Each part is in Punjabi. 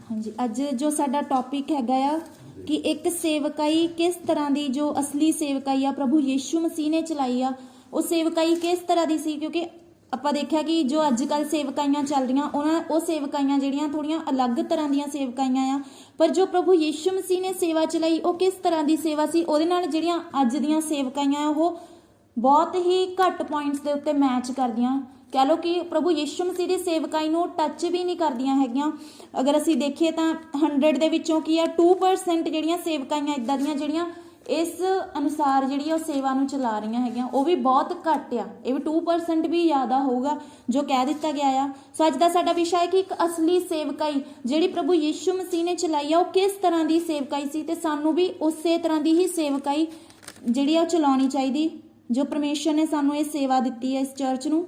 हाँ जी, अज जो साडा टॉपिक हैगा आ कि एक सेवकाई किस तरह की, जो असली सेवकाई आ प्रभु यीशु मसीह ने चलाई आ, वो सेवकाई किस तरह की सी। क्योंकि ਆਪਾਂ देखा कि जो अजकल सेवकाइयां चल रही वो सेवकाइयां ਜਿਹੜੀਆਂ थोड़ियां अलग तरह ਦੀਆਂ सेवकाइयां आ, पर जो प्रभु यीशु मसीह ने सेवा चलाई वो किस तरह की सेवा सी, ਉਹਦੇ ਨਾਲ ਜਿਹੜੀਆਂ ਅੱਜ ਦੀਆਂ सेवकाइयां वो बहुत ही घट पॉइंट्स के उत्ते मैच करदियां। कह लो कि प्रभु यीशु मसीह की सेवकाई नूं टच भी नहीं करदियां हैगियां। अगर असीं देखिए तो 100 दे विचों की आ 2% ਜਿਹੜੀਆਂ सेवकाइयां इदां ਦੀਆਂ ਜਿਹੜੀਆਂ इस अनुसार जी सेवा नूं चला रही है, वो भी बहुत घट आ। ये भी 2% भी ज़्यादा होगा जो कह दिता गया आ। सो अज का साडा विषय है कि एक असली सेवकाई जिहड़ी प्रभु यीशु मसीह ने चलाई आ, वो किस तरह की सेवकाई सी, ते सानू भी उस तरह की ही सेवकाई जिहड़ी आ चलाउणी चाहिए जो परमेश्वर ने सानू ये सेवा दिती है इस चर्च नूं।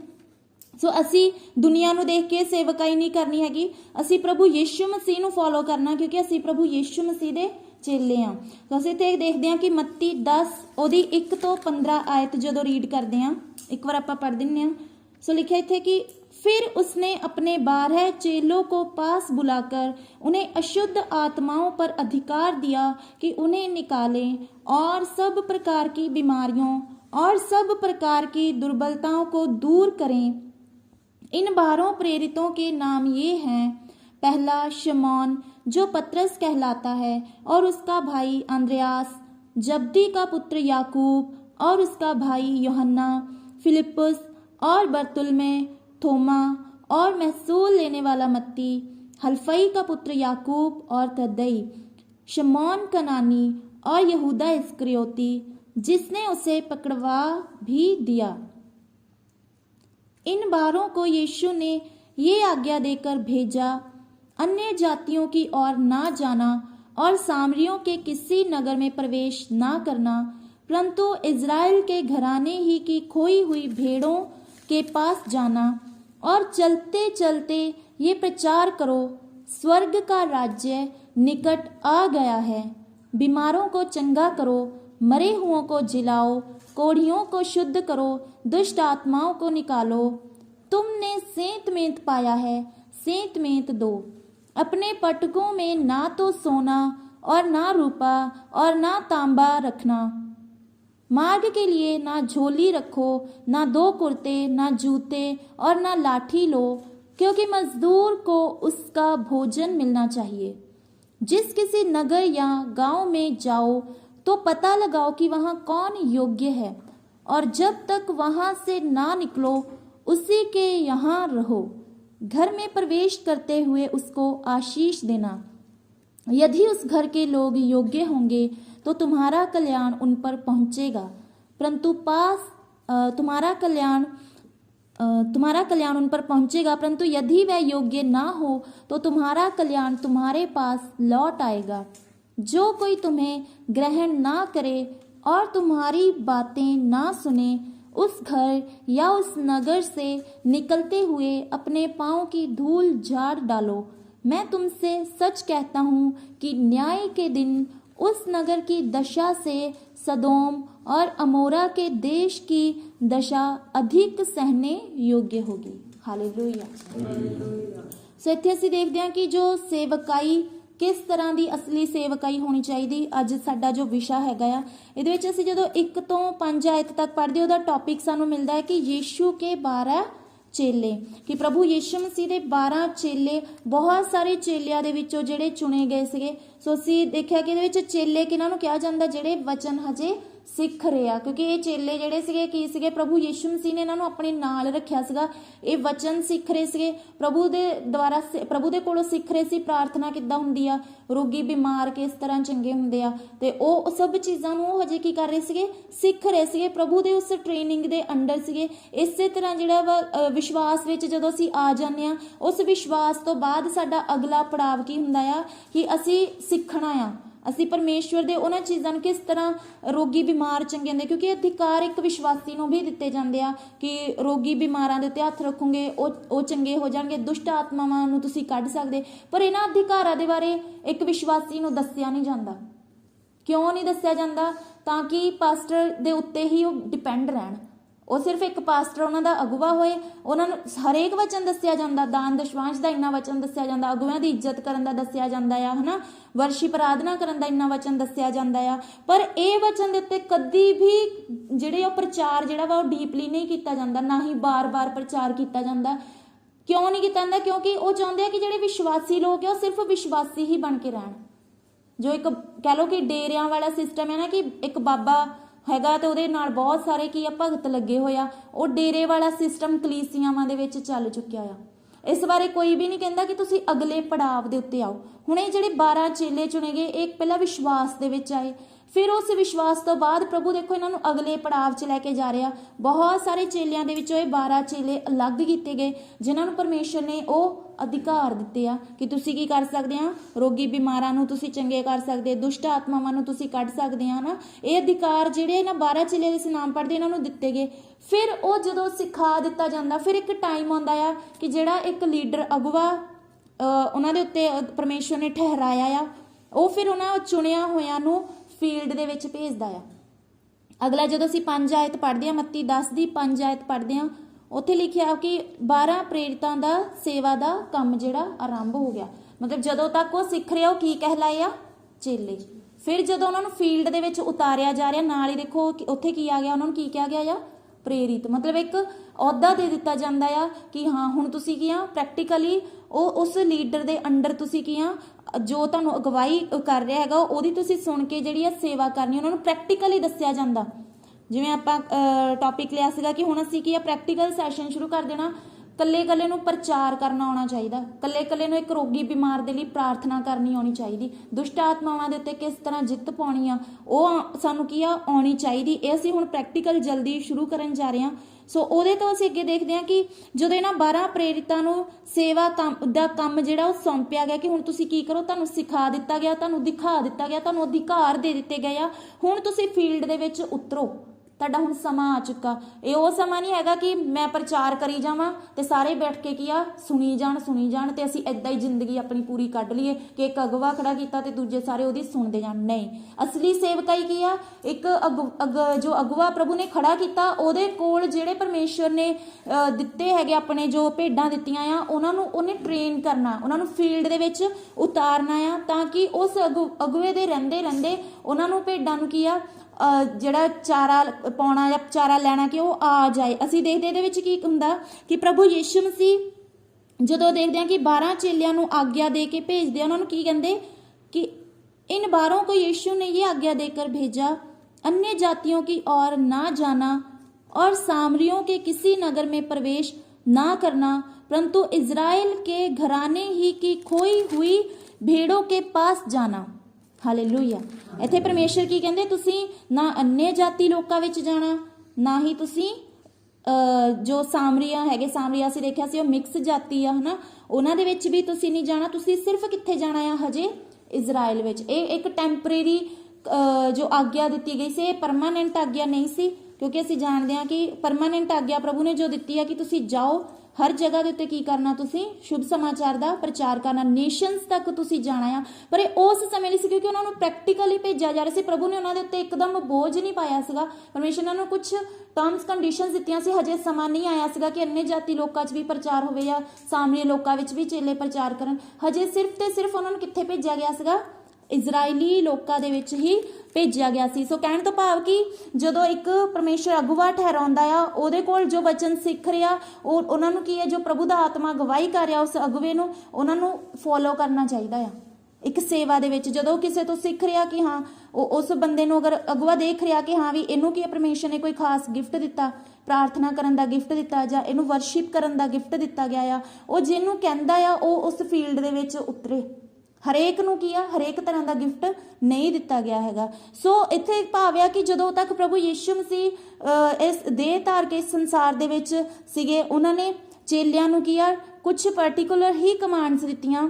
सो असी दुनिया नूं देख के सेवकाई नहीं करनी हैगी, असी प्रभु यीशु मसीह नूं फॉलो करना, क्योंकि असी प्रभु यीशु मसीह दे चेले हाँ। तो असीं इत्थे देखते हैं कि मत्ती 10 ओदी 1 तो 15 आयत जो रीड करते हैं, एक बार आप पढ़ दें। सो लिखा इत्थे कि फिर उसने अपने 12 चेलों को पास बुलाकर उन्हें अशुद्ध आत्माओं पर अधिकार दिया कि उन्हें निकालें और सब प्रकार की बीमारियों और सब प्रकार की दुर्बलताओं को दूर करें। इन 12 प्रेरितों के नाम ये हैं: पहला शमौन जो पतरस कहलाता है और उसका भाई अंद्रयास, जब्दी का पुत्र याकूब और उसका भाई यूहन्ना, फिलिप्पुस और बरतुल्मै, थोमा और महसूल लेने वाला मत्ती, हल्फई का पुत्र याकूब और तद्दई, शमौन कनानी और यहूदा इस्करियोती जिसने उसे पकड़वा भी दिया। इन 12 को यीशु ने ये आज्ञा देकर भेजा, अन्य जातियों की ओर ना जाना और सामरियों के किसी नगर में प्रवेश ना करना, परंतु इज़राइल के घराने ही की खोई हुई भेड़ों के पास जाना और चलते चलते ये प्रचार करो, स्वर्ग का राज्य निकट आ गया है। बीमारों को चंगा करो, मरे हुओं को जिलाओ, कोढ़ियों को शुद्ध करो, दुष्ट आत्माओं को निकालो। तुमने सेंत मेंत पाया है, सेंत मेंत दो। अपने पटकों में ना तो सोना और ना रूपा और ना तांबा रखना। मार्ग के लिए ना झोली रखो, ना 2 कुर्ते, ना जूते और ना लाठी लो, क्योंकि मजदूर को उसका भोजन मिलना चाहिए। जिस किसी नगर या गांव में जाओ तो पता लगाओ कि वहाँ कौन योग्य है, और जब तक वहाँ से ना निकलो उसी के यहाँ रहो। घर में प्रवेश करते हुए उसको आशीष देना। यदि उस घर के लोग योग्य होंगे तो तुम्हारा कल्याण उन पर पहुँचेगा, परंतु तुम्हारा कल्याण उन पर पहुँचेगा, परंतु यदि वह योग्य ना हो तो तुम्हारा कल्याण तुम्हारे पास लौट आएगा। जो कोई तुम्हें ग्रहण ना करे और तुम्हारी बातें ना सुने, उस घर या उस नगर से निकलते हुए अपने पाँव की धूल झाड़ डालो। मैं तुमसे सच कहता हूँ कि न्याय के दिन उस नगर की दशा से सदोम और अमोरा के देश की दशा अधिक सहने योग्य होगी। हालेलुया। सो इत्थे असीं देखते हैं कि जो सेवकाई किस तरह की असली सेवकाई होनी चाहिए, अज साडा जो विषय हैगा आ, इहदे विच असीं जदों 1 तो 5 आयत तक पढ़दे उहदा टॉपिक सानू मिलता है कि यीशु के 12 चेले, कि प्रभु यीशु मसीह के 12 चेले, बहुत सारे चेलियां दे विचों जिहड़े चुने गए सीगे। सो असीं देखिया कि इहदे विच चेले किन्हां नूं कहा जांदा, जिहड़े वचन हजे सिख रहे आ, क्योंकि ये चेले जिहड़े सीगे की सीगे, प्रभु यीशु मसीह ने इन्हां नूं अपने नाल रखिया सीगा। ये वचन सीख रहे सीगे, प्रभु दे द्वारा प्रभु दे कोलों सीख रहे सी प्रार्थना किद्दां हुंदी आ, रोगी बीमार किस तरह चंगे हुंदे आ, ते ओ सब चीज़ां नूं हजे की कर रहे सीगे, सीख रहे सीगे, प्रभु दे उस ट्रेनिंग दे अंडर सीगे। इसे तरह जिहड़ा वा विश्वास विच जदों असीं आ जांदे आ, उस विश्वास तो बाद साडा अगला पड़ाव की हुंदा आ कि असीं सीखना आ, असी परमेश्वर दे उन्हां चीज़ां नूं किस तरह रोगी बीमार चंगे हुंदे, क्योंकि अधिकार एक विश्वासी नूं भी दिते जांदे आ कि रोगी बीमारां दे उत्ते हत्थ रखोगे ओ चंगे हो जाणगे, दुष्ट आत्मावां नूं तुसीं कढ सकदे। पर इन्हां अधिकारां दे बारे एक विश्वासी नूं दस्सिया नहीं जांदा। क्यों नहीं दस्सिया जांदा? ताकि पास्टर दे उत्ते ही वो डिपेंड रहण, ਉਹ ਸਿਰਫ ਇੱਕ ਪਾਸਟਰ ਉਹਨਾਂ ਦਾ ਅਗਵਾ ਹੋਏ, ਉਹਨਾਂ ਨੂੰ ਹਰੇਕ ਵਚਨ ਦੱਸਿਆ ਜਾਂਦਾ, ਦਾਨ ਦਸ਼ਵਾਂਸ਼ ਦਾ ਇੰਨਾ ਵਚਨ ਦੱਸਿਆ ਜਾਂਦਾ, ਅਗੁਆਂ ਦੀ ਇੱਜ਼ਤ ਕਰਨ ਦਾ ਦੱਸਿਆ ਜਾਂਦਾ ਆ, ਹਨਾ, ਵਰਸ਼ਿਪ ਆਰਾਧਨਾ ਕਰਨ ਦਾ ਇੰਨਾ ਵਚਨ ਦੱਸਿਆ ਜਾਂਦਾ ਆ। ਪਰ ਇਹ ਵਚਨ ਦੇ ਉੱਤੇ ਕਦੀ ਵੀ ਜਿਹੜੇ ਉਹ ਪ੍ਰਚਾਰ ਜਿਹੜਾ ਵਾ ਉਹ ਡੀਪਲੀ ਨਹੀਂ ਕੀਤਾ ਜਾਂਦਾ, ਨਾ ਹੀ ਬਾਰ-ਬਾਰ ਪ੍ਰਚਾਰ ਕੀਤਾ ਜਾਂਦਾ। ਕਿਉਂ ਨਹੀਂ ਕੀਤਾ ਜਾਂਦਾ? ਕਿਉਂਕਿ ਉਹ ਚਾਹੁੰਦੇ ਆ ਕਿ ਜਿਹੜੇ ਵਿਸ਼ਵਾਸੀ ਲੋਕ ਆ ਉਹ ਸਿਰਫ ਵਿਸ਼ਵਾਸੀ ਹੀ ਬਣ ਕੇ ਰਹਿਣ। ਜੋ ਇੱਕ ਕਹਿ ਲਓ ਕਿ ਡੇਰਿਆਂ ਵਾਲਾ ਸਿਸਟਮ ਹੈ ਨਾ, ਕਿ ਇੱਕ ਬਾਬਾ ਹੈਗਾ ਤੇ ਉਹਦੇ ਨਾਲ ਬਹੁਤ ਸਾਰੇ ਕੀ ਆ ਭਗਤ ਲੱਗੇ ਹੋਏ ਆ, ਉਹ ਡੇਰੇ ਵਾਲਾ ਸਿਸਟਮ ਕਲੀਸਿਆਵਾਂ ਦੇ ਵਿੱਚ ਚੱਲ ਚੁੱਕਿਆ ਆ। ਇਸ ਬਾਰੇ ਕੋਈ ਵੀ ਨਹੀਂ ਕਹਿੰਦਾ ਕਿ ਤੁਸੀਂ ਅਗਲੇ ਪੜਾਵ ਦੇ ਉੱਤੇ ਆਓ। ਹੁਣ ਇਹ ਜਿਹੜੇ 12 ਚੇਲੇ ਚੁਣੇ ਗਏ, ਇਹ ਪਹਿਲਾਂ ਵਿਸ਼ਵਾਸ ਦੇ ਵਿੱਚ ਆਏ, ਫਿਰ ਉਸ ਵਿਸ਼ਵਾਸ ਤੋਂ ਬਾਅਦ ਪ੍ਰਭੂ ਦੇਖੋ ਇਹਨਾਂ ਨੂੰ ਅਗਲੇ ਪੜਾਵ 'ਚ ਲੈ ਕੇ ਜਾ ਰਿਹਾ। ਬਹੁਤ ਸਾਰੇ ਚੇਲਿਆਂ ਦੇ ਵਿੱਚੋਂ ਇਹ 12 ਚੇਲੇ ਅਲੱਗ ਕੀਤੇ ਗਏ, ਜਿਨ੍ਹਾਂ ਨੂੰ ਪਰਮੇਸ਼ਰ ਨੇ ਉਹ ਅਧਿਕਾਰ ਦਿੱਤੇ ਆ ਕਿ ਤੁਸੀਂ ਕੀ ਕਰ ਸਕਦੇ ਆ, ਰੋਗੀ ਬਿਮਾਰਾਂ ਨੂੰ ਤੁਸੀਂ ਚੰਗੇ ਕਰ ਸਕਦੇ, ਦੁਸ਼ਟ ਆਤਮਾਵਾਂ ਨੂੰ ਤੁਸੀਂ ਕੱਢ ਸਕਦੇ ਆ ਨਾ। ਇਹ ਅਧਿਕਾਰ ਜਿਹੜੇ ਇਹਨਾਂ 12 ਚੇਲੇ ਦੇ ਨਾਮ ਪੜ੍ਹਦੇ ਇਹਨਾਂ ਨੂੰ ਦਿੱਤੇ ਗਏ। ਫਿਰ ਉਹ ਜਦੋਂ ਸਿਖਾ ਦਿੱਤਾ ਜਾਂਦਾ, ਫਿਰ ਇੱਕ ਟਾਈਮ ਆਉਂਦਾ ਆ ਕਿ ਜਿਹੜਾ ਇੱਕ ਲੀਡਰ ਅਗਵਾ ਉਹਨਾਂ ਦੇ ਉੱਤੇ ਪਰਮੇਸ਼ਰ ਨੇ ਠਹਿਰਾਇਆ ਆ, ਉਹ ਫਿਰ ਉਹਨਾਂ ਚੁਣਿਆ ਹੋਇਆਂ ਨੂੰ ਫੀਲਡ ਦੇ ਵਿੱਚ ਭੇਜਦਾ ਆ। ਅਗਲਾ ਜਦੋਂ ਅਸੀਂ 5 ਆਇਤ ਪੜ੍ਹਦੇ ਹਾਂ, ਮੱਤੀ 10 ਦੀ 5 ਆਇਤ ਪੜ੍ਹਦੇ ਹਾਂ, ਉੱਥੇ ਲਿਖਿਆ ਕਿ 12 ਪ੍ਰੇਰਿਤਾਂ ਦਾ ਸੇਵਾ ਦਾ ਕੰਮ ਜਿਹੜਾ ਆਰੰਭ ਹੋ ਗਿਆ। ਮਤਲਬ ਜਦੋਂ ਤੱਕ ਉਹ ਸਿੱਖ ਰਿਹਾ, ਉਹ ਕੀ ਕਹਿਲਾਏ ਆ? ਚੇਲੇ। ਫਿਰ ਜਦੋਂ ਉਹਨਾਂ ਨੂੰ ਫੀਲਡ ਦੇ ਵਿੱਚ ਉਤਾਰਿਆ ਜਾ ਰਿਹਾ, ਨਾਲ ਹੀ ਦੇਖੋ ਉੱਥੇ ਕੀ ਆ ਗਿਆ, ਉਹਨਾਂ ਨੂੰ ਕੀ ਕਿਹਾ ਗਿਆ ਆ? ਪ੍ਰੇਰਿਤ। ਮਤਲਬ ਇੱਕ ਅਹੁਦਾ ਦੇ ਦਿੱਤਾ ਜਾਂਦਾ ਆ ਕਿ ਹਾਂ ਹੁਣ ਤੁਸੀਂ ਕੀ ਆ, ਪ੍ਰੈਕਟੀਕਲੀ ਉਹ ਉਸ ਲੀਡਰ ਦੇ ਅੰਡਰ ਤੁਸੀਂ ਕੀ ਆ, ਜੋ ਤੁਹਾਨੂੰ ਅਗਵਾਈ ਕਰ ਰਿਹਾ ਹੈਗਾ ਉਹਦੀ ਤੁਸੀਂ ਸੁਣ ਕੇ ਜਿਹੜੀ ਆ ਸੇਵਾ ਕਰਨੀ, ਉਹਨਾਂ ਨੂੰ ਪ੍ਰੈਕਟੀਕਲੀ ਦੱਸਿਆ ਜਾਂਦਾ। ਜਿਵੇਂ ਆਪਾਂ ਟੌਪਿਕ ਲਿਆ ਸੀਗਾ ਕਿ ਹੁਣ ਅਸੀਂ ਕੀ ਆ, ਪ੍ਰੈਕਟੀਕਲ ਸੈਸ਼ਨ ਸ਼ੁਰੂ ਕਰ ਦੇਣਾ। ਕੱਲੇ ਨੂੰ ਪ੍ਰਚਾਰ ਕਰਨਾ ਆਉਣਾ ਚਾਹੀਦਾ, ਕੱਲੇ ਨੂੰ ਇੱਕ ਰੋਗੀ ਬਿਮਾਰ ਦੇ ਲਈ ਪ੍ਰਾਰਥਨਾ ਕਰਨੀ ਆਉਣੀ ਚਾਹੀਦੀ, ਦੁਸ਼ਟ ਆਤਮਾਵਾਂ ਦੇ ਉੱਤੇ ਕਿਸ ਤਰ੍ਹਾਂ ਜਿੱਤ ਪਾਉਣੀ ਆ ਉਹ ਸਾਨੂੰ ਕੀ ਆ ਆਉਣੀ ਚਾਹੀਦੀ। ਇਹ ਅਸੀਂ ਹੁਣ ਪ੍ਰੈਕਟੀਕਲ ਜਲਦੀ ਸ਼ੁਰੂ ਕਰਨ ਜਾ ਰਹੇ ਹਾਂ। ਸੋ ਉਹਦੇ ਤੋਂ ਅਸੀਂ ਅੱਗੇ ਦੇਖਦੇ ਹਾਂ ਕਿ ਜਦੋਂ ਇਹਨਾਂ 12 ਪ੍ਰੇਰਿਤਾਂ ਨੂੰ ਸੇਵਾ ਦਾ ਕੰਮ ਜਿਹੜਾ ਉਹ ਸੌਂਪਿਆ ਗਿਆ ਕਿ ਹੁਣ ਤੁਸੀਂ ਕੀ ਕਰੋ, ਤੁਹਾਨੂੰ ਸਿਖਾ ਦਿੱਤਾ ਗਿਆ, ਤੁਹਾਨੂੰ ਦਿਖਾ ਦਿੱਤਾ ਗਿਆ, ਤੁਹਾਨੂੰ ਅਧਿਕਾਰ ਦੇ ਦਿੱਤੇ ਗਏ ਆ, ਹੁਣ ਤੁਸੀਂ ਫੀਲਡ ਦੇ ਵਿੱਚ ਉਤਰੋ, ਤੁਹਾਡਾ ਹੁਣ ਸਮਾਂ ਆ ਚੁੱਕਾ। ਇਹ ਉਹ ਸਮਾਂ ਨਹੀਂ ਹੈਗਾ ਕਿ ਮੈਂ ਪ੍ਰਚਾਰ ਕਰੀ ਜਾਵਾਂ ਤੇ ਸਾਰੇ ਬੈਠ ਕੇ ਕੀ ਆ ਸੁਣੀ ਜਾਣ ਤੇ ਅਸੀਂ ਏਦਾਂ ਹੀ ਜ਼ਿੰਦਗੀ ਆਪਣੀ ਪੂਰੀ ਕੱਢ ਲਈਏ ਕਿ ਇੱਕ ਅਗਵਾ ਖੜਾ ਕੀਤਾ ਤੇ ਦੂਜੇ ਸਾਰੇ ਉਹਦੀ ਸੁਣਦੇ ਜਾਣ। ਨਹੀਂ, ਅਸਲੀ ਸੇਵਕਾਈ ਕੀ ਆ? ਇੱਕ ਜੋ ਅਗਵਾ ਪ੍ਰਭੂ ਨੇ ਖੜਾ ਕੀਤਾ, ਉਹਦੇ ਕੋਲ ਜਿਹੜੇ ਪਰਮੇਸ਼ਰ ਨੇ ਦਿੱਤੇ ਹੈਗੇ ਆਪਣੇ ਜੋ ਭੇਡਾਂ ਦਿੱਤੀਆਂ ਆ, ਉਹਨਾਂ ਨੂੰ ਉਹਨੇ ਟ੍ਰੇਨ ਕਰਨਾ, ਉਹਨਾਂ ਨੂੰ ਫੀਲਡ ਦੇ ਵਿੱਚ ਉਤਾਰਨਾ ਆ, ਤਾਂ ਕਿ ਉਸ ਅਗਵੇ ਦੇ ਰਹਿੰਦੇ ਉਹਨਾਂ ਨੂੰ ਭੇਡਾਂ ਨੂੰ ਕੀ ਆ ਜਿਹੜਾ ਚਾਰਾ ਪਾਉਣਾ ਜਾਂ ਚਾਰਾ ਲੈਣਾ ਕਿ ਉਹ ਆ ਜਾਏ। ਅਸੀਂ ਦੇਖਦੇ ਇਹਦੇ ਵਿੱਚ ਕੀ ਹੁੰਦਾ ਕਿ ਪ੍ਰਭੂ ਯਿਸੂ ਮਸੀਹ ਜਦੋਂ ਦੇਖਦੇ ਹਾਂ ਕਿ 12 ਚੇਲਿਆਂ ਨੂੰ ਆਗਿਆ ਦੇ ਕੇ ਭੇਜਦੇ ਆ, ਉਹਨਾਂ ਨੂੰ ਕੀ ਕਹਿੰਦੇ कि इन 12 को यीशु ने ये आज्ञा देकर भेजा, अन्य जातियों की ओर ना जाना और सामरियों के किसी नगर में प्रवेश ना करना, परंतु इज़राइल के घराने ही की खोई हुई भेड़ों के पास जाना। हालेलुया। इत्थे परमेश्वर की कहंदे तुसीं ना अन्य जाति लोकां विच जाना, ना ही तुसीं जो सामरिया हैगे, सामरिया असीं देखिया सी मिक्स जाति आ है ना, उन्हां दे विच भी तुसीं नहीं जाना, तुसीं सिर्फ कित्थे जाना है हजे इजराइल विच। एक टैंपरेरी जो आग्ञा दी गई सी, परमानेंट आग्ञा नहीं सी, क्योंकि असीं जानते हैं कि परमानेंट आग्ञा प्रभु ने जो दी है कि तुसीं जाओ हर जगह के उत्ते की करना, तुसीं शुभ समाचार का प्रचार करना, नेशनस तक तुसीं जाना आ। पर उस समय नहीं सी, क्योंकि उन्होंने प्रैक्टिकली भेजा जा रहा सी। प्रभु ने उन्होंने उत्ते एकदम बोझ नहीं पाया सीगा। परमेश्वर ने उन्होंने कुछ टर्म्स कंडीशनस दित्तियां सी, हजे समा नहीं आया सीगा कि अन्य जाति लोकां च भी प्रचार होवे या सामने लोकां विच भी चेले प्रचार करन। हजे सिर्फ ते सिर्फ उन्होंने कित्थे भेजा गया सीगा, इजराइली लोकां दे विच ही भेजा गया सी। सो कहण तो भाव कि जदों एक परमेश्वर अगुवा ठहराउंदा आ, उहदे कोल जो वचन सिख रिहा, उन्हां नूं की है, जो प्रभु दा आत्मा गवाही कर रिहा उस अगुवे नूं, उन्हां नूं फॉलो करना चाहिदा आ। एक सेवा दे विच जदों किसे तो सिख रिहा कि हाँ उस बंदे नूं अगर अगुवा देख रिहा कि हाँ भी इहनूं की परमेश्वर ने कोई खास गिफ्ट दिता, प्रार्थना करन दा गिफ्ट दिता जां इहनूं वर्शिप करन दा गिफ्ट दिता गया आ, ਉਹ ਜਿਹਨੂੰ ਕਹਿੰਦਾ ਆ ਉਹ ਉਸ ਫੀਲਡ ਦੇ ਵਿੱਚ ਉਤਰੇ। ਹਰੇਕ ਨੂੰ ਕੀ ਆ, ਹਰੇਕ ਤਰ੍ਹਾਂ ਦਾ ਗਿਫਟ ਨਹੀਂ ਦਿੱਤਾ ਗਿਆ ਹੈਗਾ। ਸੋ ਇੱਥੇ ਭਾਵ ਆ ਕਿ ਜਦੋਂ ਤੱਕ ਪ੍ਰਭੂ ਯਿਸੂ ਮਸੀਹ ਇਸ ਦੇਹ ਧਾਰ ਕੇ ਇਸ ਸੰਸਾਰ ਦੇ ਵਿੱਚ ਸੀਗੇ, ਉਹਨਾਂ ਨੇ ਚੇਲਿਆਂ ਨੂੰ ਕੀ ਆ ਕੁਝ ਪਾਰਟਿਕੂਲਰ ਹੀ ਕਮਾਂਡਸ ਦਿੱਤੀਆਂ।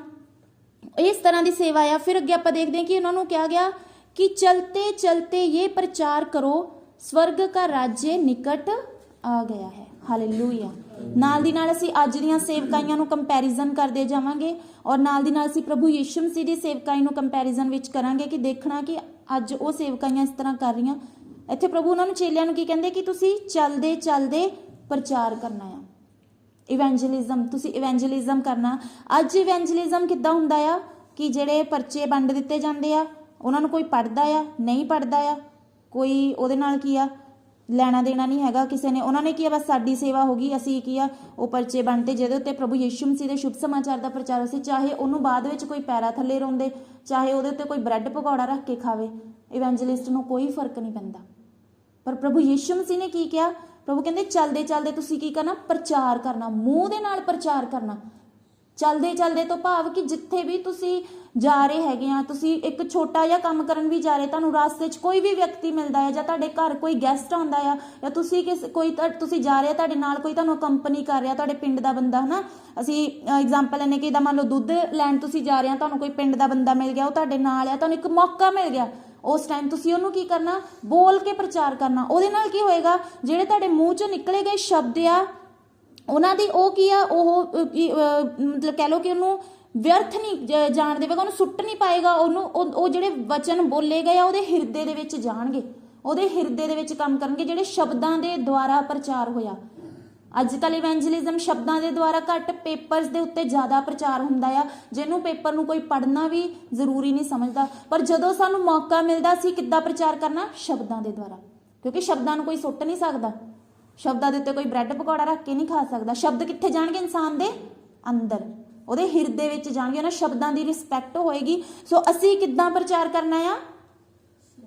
ਇਸ ਤਰ੍ਹਾਂ ਦੀ ਸੇਵਾ ਆ। ਫਿਰ ਅੱਗੇ ਆਪਾਂ ਦੇਖਦੇ ਹਾਂ ਕਿ ਉਹਨਾਂ ਨੂੰ ਕਿਹਾ ਗਿਆ ਕਿ ਚਲਤੇ ਚਲਤੇ ਇਹ ਪ੍ਰਚਾਰ ਕਰੋ, स्वर्ग का राज्य निकट आ गया है। हालेलुया। नाल दी नाल असीं अज दीयां सेवकाइयां नूं कंपैरिजन करदे जावांगे और नाल दी नाल असीं प्रभु यीशु मसीह दी सेवकाई नूं कंपैरिजन विच करांगे कि देखना कि अज वो सेवकाइयां इस तरह कर रहीआं, ਇੱਥੇ ਪ੍ਰਭੂ ਉਹਨਾਂ ਨੂੰ ਚੇਲਿਆਂ ਨੂੰ ਕੀ ਕਹਿੰਦੇ ਕਿ ਤੁਸੀਂ ਚੱਲਦੇ ਚੱਲਦੇ ਪ੍ਰਚਾਰ ਕਰਨਾ ਆ। ਇਵੈਂਜਲਿਜ਼ਮ, ਤੁਸੀਂ ਇਵੈਂਜਲਿਜ਼ਮ ਕਰਨਾ। ਅੱਜ ਇਵੈਂਜਲਿਜ਼ਮ ਕਿੱਦਾਂ ਹੁੰਦਾ ਆ ਕਿ ਜਿਹੜੇ ਪਰਚੇ ਵੰਡ ਦਿੱਤੇ ਜਾਂਦੇ ਆ, ਉਹਨਾਂ ਨੂੰ ਕੋਈ ਪੜ੍ਹਦਾ ਆ, ਨਹੀਂ ਪੜ੍ਹਦਾ ਆ, ਕੋਈ ਉਹਦੇ ਨਾਲ ਕੀ ਆ ਲੈਣਾ ਦੇਣਾ ਨਹੀਂ ਹੈਗਾ ਕਿਸੇ ਨੇ। ਉਹਨਾਂ ਨੇ ਕੀ ਆ ਬਸ ਸਾਡੀ ਸੇਵਾ ਹੋ ਗਈ, ਅਸੀਂ ਕੀ ਆ ਉਹ ਪਰਚੇ ਵੰਡਤੇ ਜਿਹਦੇ ਉੱਤੇ ਪ੍ਰਭੂ ਯਿਸੂ ਮਸੀਹ ਦੇ ਸ਼ੁਭ ਸਮਾਚਾਰ ਦਾ ਪ੍ਰਚਾਰ ਸੀ, ਚਾਹੇ ਉਹਨੂੰ ਬਾਅਦ ਵਿੱਚ ਕੋਈ ਪੈਰਾਂ ਥੱਲੇ ਰੋਂਦੇ, ਚਾਹੇ ਉਹਦੇ ਉੱਤੇ ਕੋਈ ਬ੍ਰੈਡ ਪਕੌੜਾ ਰੱਖ ਕੇ ਖਾਵੇ, ਇਵੈਂਜਲਿਸਟ ਨੂੰ ਕੋਈ ਫਰਕ ਨਹੀਂ ਪੈਂਦਾ। ਪਰ ਪ੍ਰਭੂ ਯਿਸੂ ਮਸੀਹ ਨੇ ਕੀ ਕਿਹਾ? ਪ੍ਰਭੂ ਕਹਿੰਦੇ ਚੱਲਦੇ ਚੱਲਦੇ ਤੁਸੀਂ ਕੀ ਕਰਨਾ? ਪ੍ਰਚਾਰ ਕਰਨਾ, ਮੂੰਹ ਦੇ ਨਾਲ ਪ੍ਰਚਾਰ ਕਰਨਾ। ਚੱਲਦੇ ਚੱਲਦੇ ਤੋਂ ਭਾਵ ਕਿ ਜਿੱਥੇ ਵੀ ਤੁਸੀਂ ਜਾ ਰਹੇ ਹੈਗੇ ਆ, ਤੁਸੀਂ ਇੱਕ ਛੋਟਾ ਜਿਹਾ ਕੰਮ ਕਰਨ ਵੀ ਜਾ ਰਹੇ, ਤੁਹਾਨੂੰ ਰਾਸਤੇ 'ਚ ਕੋਈ ਵੀ ਵਿਅਕਤੀ ਮਿਲਦਾ ਹੈ, ਜਾਂ ਤੁਹਾਡੇ ਘਰ ਕੋਈ ਗੈਸਟ ਆਉਂਦਾ ਆ, ਜਾਂ ਤੁਸੀਂ ਤੁਸੀਂ ਜਾ ਰਹੇ ਆ, ਤੁਹਾਡੇ ਨਾਲ ਕੋਈ ਤੁਹਾਨੂੰ ਕੰਪਨੀ ਕਰ ਰਿਹਾ, ਤੁਹਾਡੇ ਪਿੰਡ ਦਾ ਬੰਦਾ, ਹੈ ਨਾ। ਅਸੀਂ ਐਗਜ਼ਾਮਪਲ ਲੈਂਦੇ ਕਿ ਮੰਨ ਲਓ ਦੁੱਧ ਲੈਣ ਤੁਸੀਂ ਜਾ ਰਹੇ ਆ, ਤੁਹਾਨੂੰ ਕੋਈ ਪਿੰਡ ਦਾ ਬੰਦਾ ਮਿਲ ਗਿਆ, ਉਹ ਤੁਹਾਡੇ ਨਾਲ ਆ, ਤੁਹਾਨੂੰ ਇੱਕ ਮੌਕਾ ਮਿਲ ਗਿਆ, ਉਸ ਟਾਈਮ ਤੁਸੀਂ ਉਹਨੂੰ ਕੀ ਕਰਨਾ? ਬੋਲ ਕੇ ਪ੍ਰਚਾਰ ਕਰਨਾ। ਉਹਦੇ ਨਾਲ ਕੀ ਹੋਏਗਾ? ਜਿਹੜੇ ਤੁਹਾਡੇ ਮੂੰਹ 'ਚੋਂ ਨਿਕਲੇ ਗਏ ਸ਼ਬਦ ਆ, ਉਹਨਾਂ ਦੀ ਉਹ ਕੀ ਆ, ਉਹ ਮਤਲਬ ਕਹਿ ਲਓ ਕਿ ਉਹਨੂੰ ਵਿਅਰਥ ਨਹੀਂ ਜਾਣ ਦੇਵੇਗਾ, ਉਹਨੂੰ ਸੁੱਟ ਨਹੀਂ ਪਾਏਗਾ, ਉਹਨੂੰ ਉਹ ਜਿਹੜੇ ਵਚਨ ਬੋਲੇ ਗਏ ਆ ਉਹਦੇ ਹਿਰਦੇ ਦੇ ਵਿੱਚ ਜਾਣਗੇ, ਉਹਦੇ ਹਿਰਦੇ ਦੇ ਵਿੱਚ ਕੰਮ ਕਰਨਗੇ, ਜਿਹੜੇ ਸ਼ਬਦਾਂ ਦੇ ਦੁਆਰਾ ਪ੍ਰਚਾਰ ਹੋਇਆ। ਅੱਜ ਕੱਲ੍ਹ ਇਵੈਂਜਲਿਜ਼ਮ ਸ਼ਬਦਾਂ ਦੇ ਦੁਆਰਾ ਘੱਟ, ਪੇਪਰਸ ਦੇ ਉੱਤੇ ਜ਼ਿਆਦਾ ਪ੍ਰਚਾਰ ਹੁੰਦਾ ਆ, ਜਿਹਨੂੰ ਪੇਪਰ ਨੂੰ ਕੋਈ ਪੜ੍ਹਨਾ ਵੀ ਜ਼ਰੂਰੀ ਨਹੀਂ ਸਮਝਦਾ। ਪਰ ਜਦੋਂ ਸਾਨੂੰ ਮੌਕਾ ਮਿਲਦਾ, ਅਸੀਂ ਕਿੱਦਾਂ ਪ੍ਰਚਾਰ ਕਰਨਾ? ਸ਼ਬਦਾਂ ਦੇ ਦੁਆਰਾ, ਕਿਉਂਕਿ ਸ਼ਬਦਾਂ ਨੂੰ ਕੋਈ ਸੁੱਟ ਨਹੀਂ ਸਕਦਾ, ਸ਼ਬਦਾਂ ਦੇ ਉੱਤੇ ਕੋਈ ਬ੍ਰੈਡ ਪਕੌੜਾ ਰੱਖ ਕੇ ਨਹੀਂ ਖਾ ਸਕਦਾ। ਸ਼ਬਦ ਕਿੱਥੇ ਜਾਣਗੇ? ਇਨਸਾਨ ਦੇ ਅੰਦਰ, ਉਹਦੇ ਹਿਰਦੇ ਵਿੱਚ ਜਾਣਗੇ, ਉਹਨਾਂ ਸ਼ਬਦਾਂ ਦੀ ਰਿਸਪੈਕਟ ਹੋਏਗੀ। ਸੋ ਅਸੀਂ ਕਿੱਦਾਂ ਪ੍ਰਚਾਰ ਕਰਨਾ ਆ?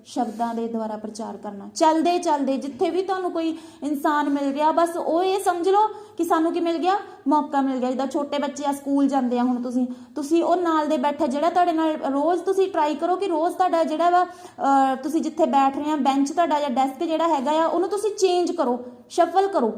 ਸ਼ਬਦਾਂ ਦੇ ਦੁਆਰਾ ਪ੍ਰਚਾਰ ਕਰਨਾ। ਚੱਲਦੇ ਚੱਲਦੇ ਜਿੱਥੇ ਵੀ ਤੁਹਾਨੂੰ ਕੋਈ ਇਨਸਾਨ ਮਿਲ ਗਿਆ, ਬਸ ਉਹ ਇਹ ਸਮਝ ਲਓ ਕਿ ਸਾਨੂੰ ਕੀ ਮਿਲ ਗਿਆ? ਮੌਕਾ ਮਿਲ ਗਿਆ। ਜਿੱਦਾਂ ਛੋਟੇ ਬੱਚੇ ਆ, ਸਕੂਲ ਜਾਂਦੇ ਆ, ਹੁਣ ਤੁਸੀਂ ਉਹ ਨਾਲ ਦੇ ਬੈਠੇ, ਜਿਹੜਾ ਤੁਹਾਡੇ ਨਾਲ ਰੋਜ਼ ਤੁਸੀਂ ਟਰਾਈ ਕਰੋ ਕਿ ਰੋਜ਼ ਤੁਹਾਡਾ ਜਿਹੜਾ ਵਾ ਤੁਸੀਂ ਜਿੱਥੇ ਬੈਠ ਰਹੇ ਆ, ਬੈਂਚ ਤੁਹਾਡਾ ਜਾਂ ਡੈਸਕ ਜਿਹੜਾ ਹੈਗਾ ਆ, ਉਹਨੂੰ ਤੁਸੀਂ ਚੇਂਜ ਕਰੋ, ਸ਼ਫਲ ਕਰੋ।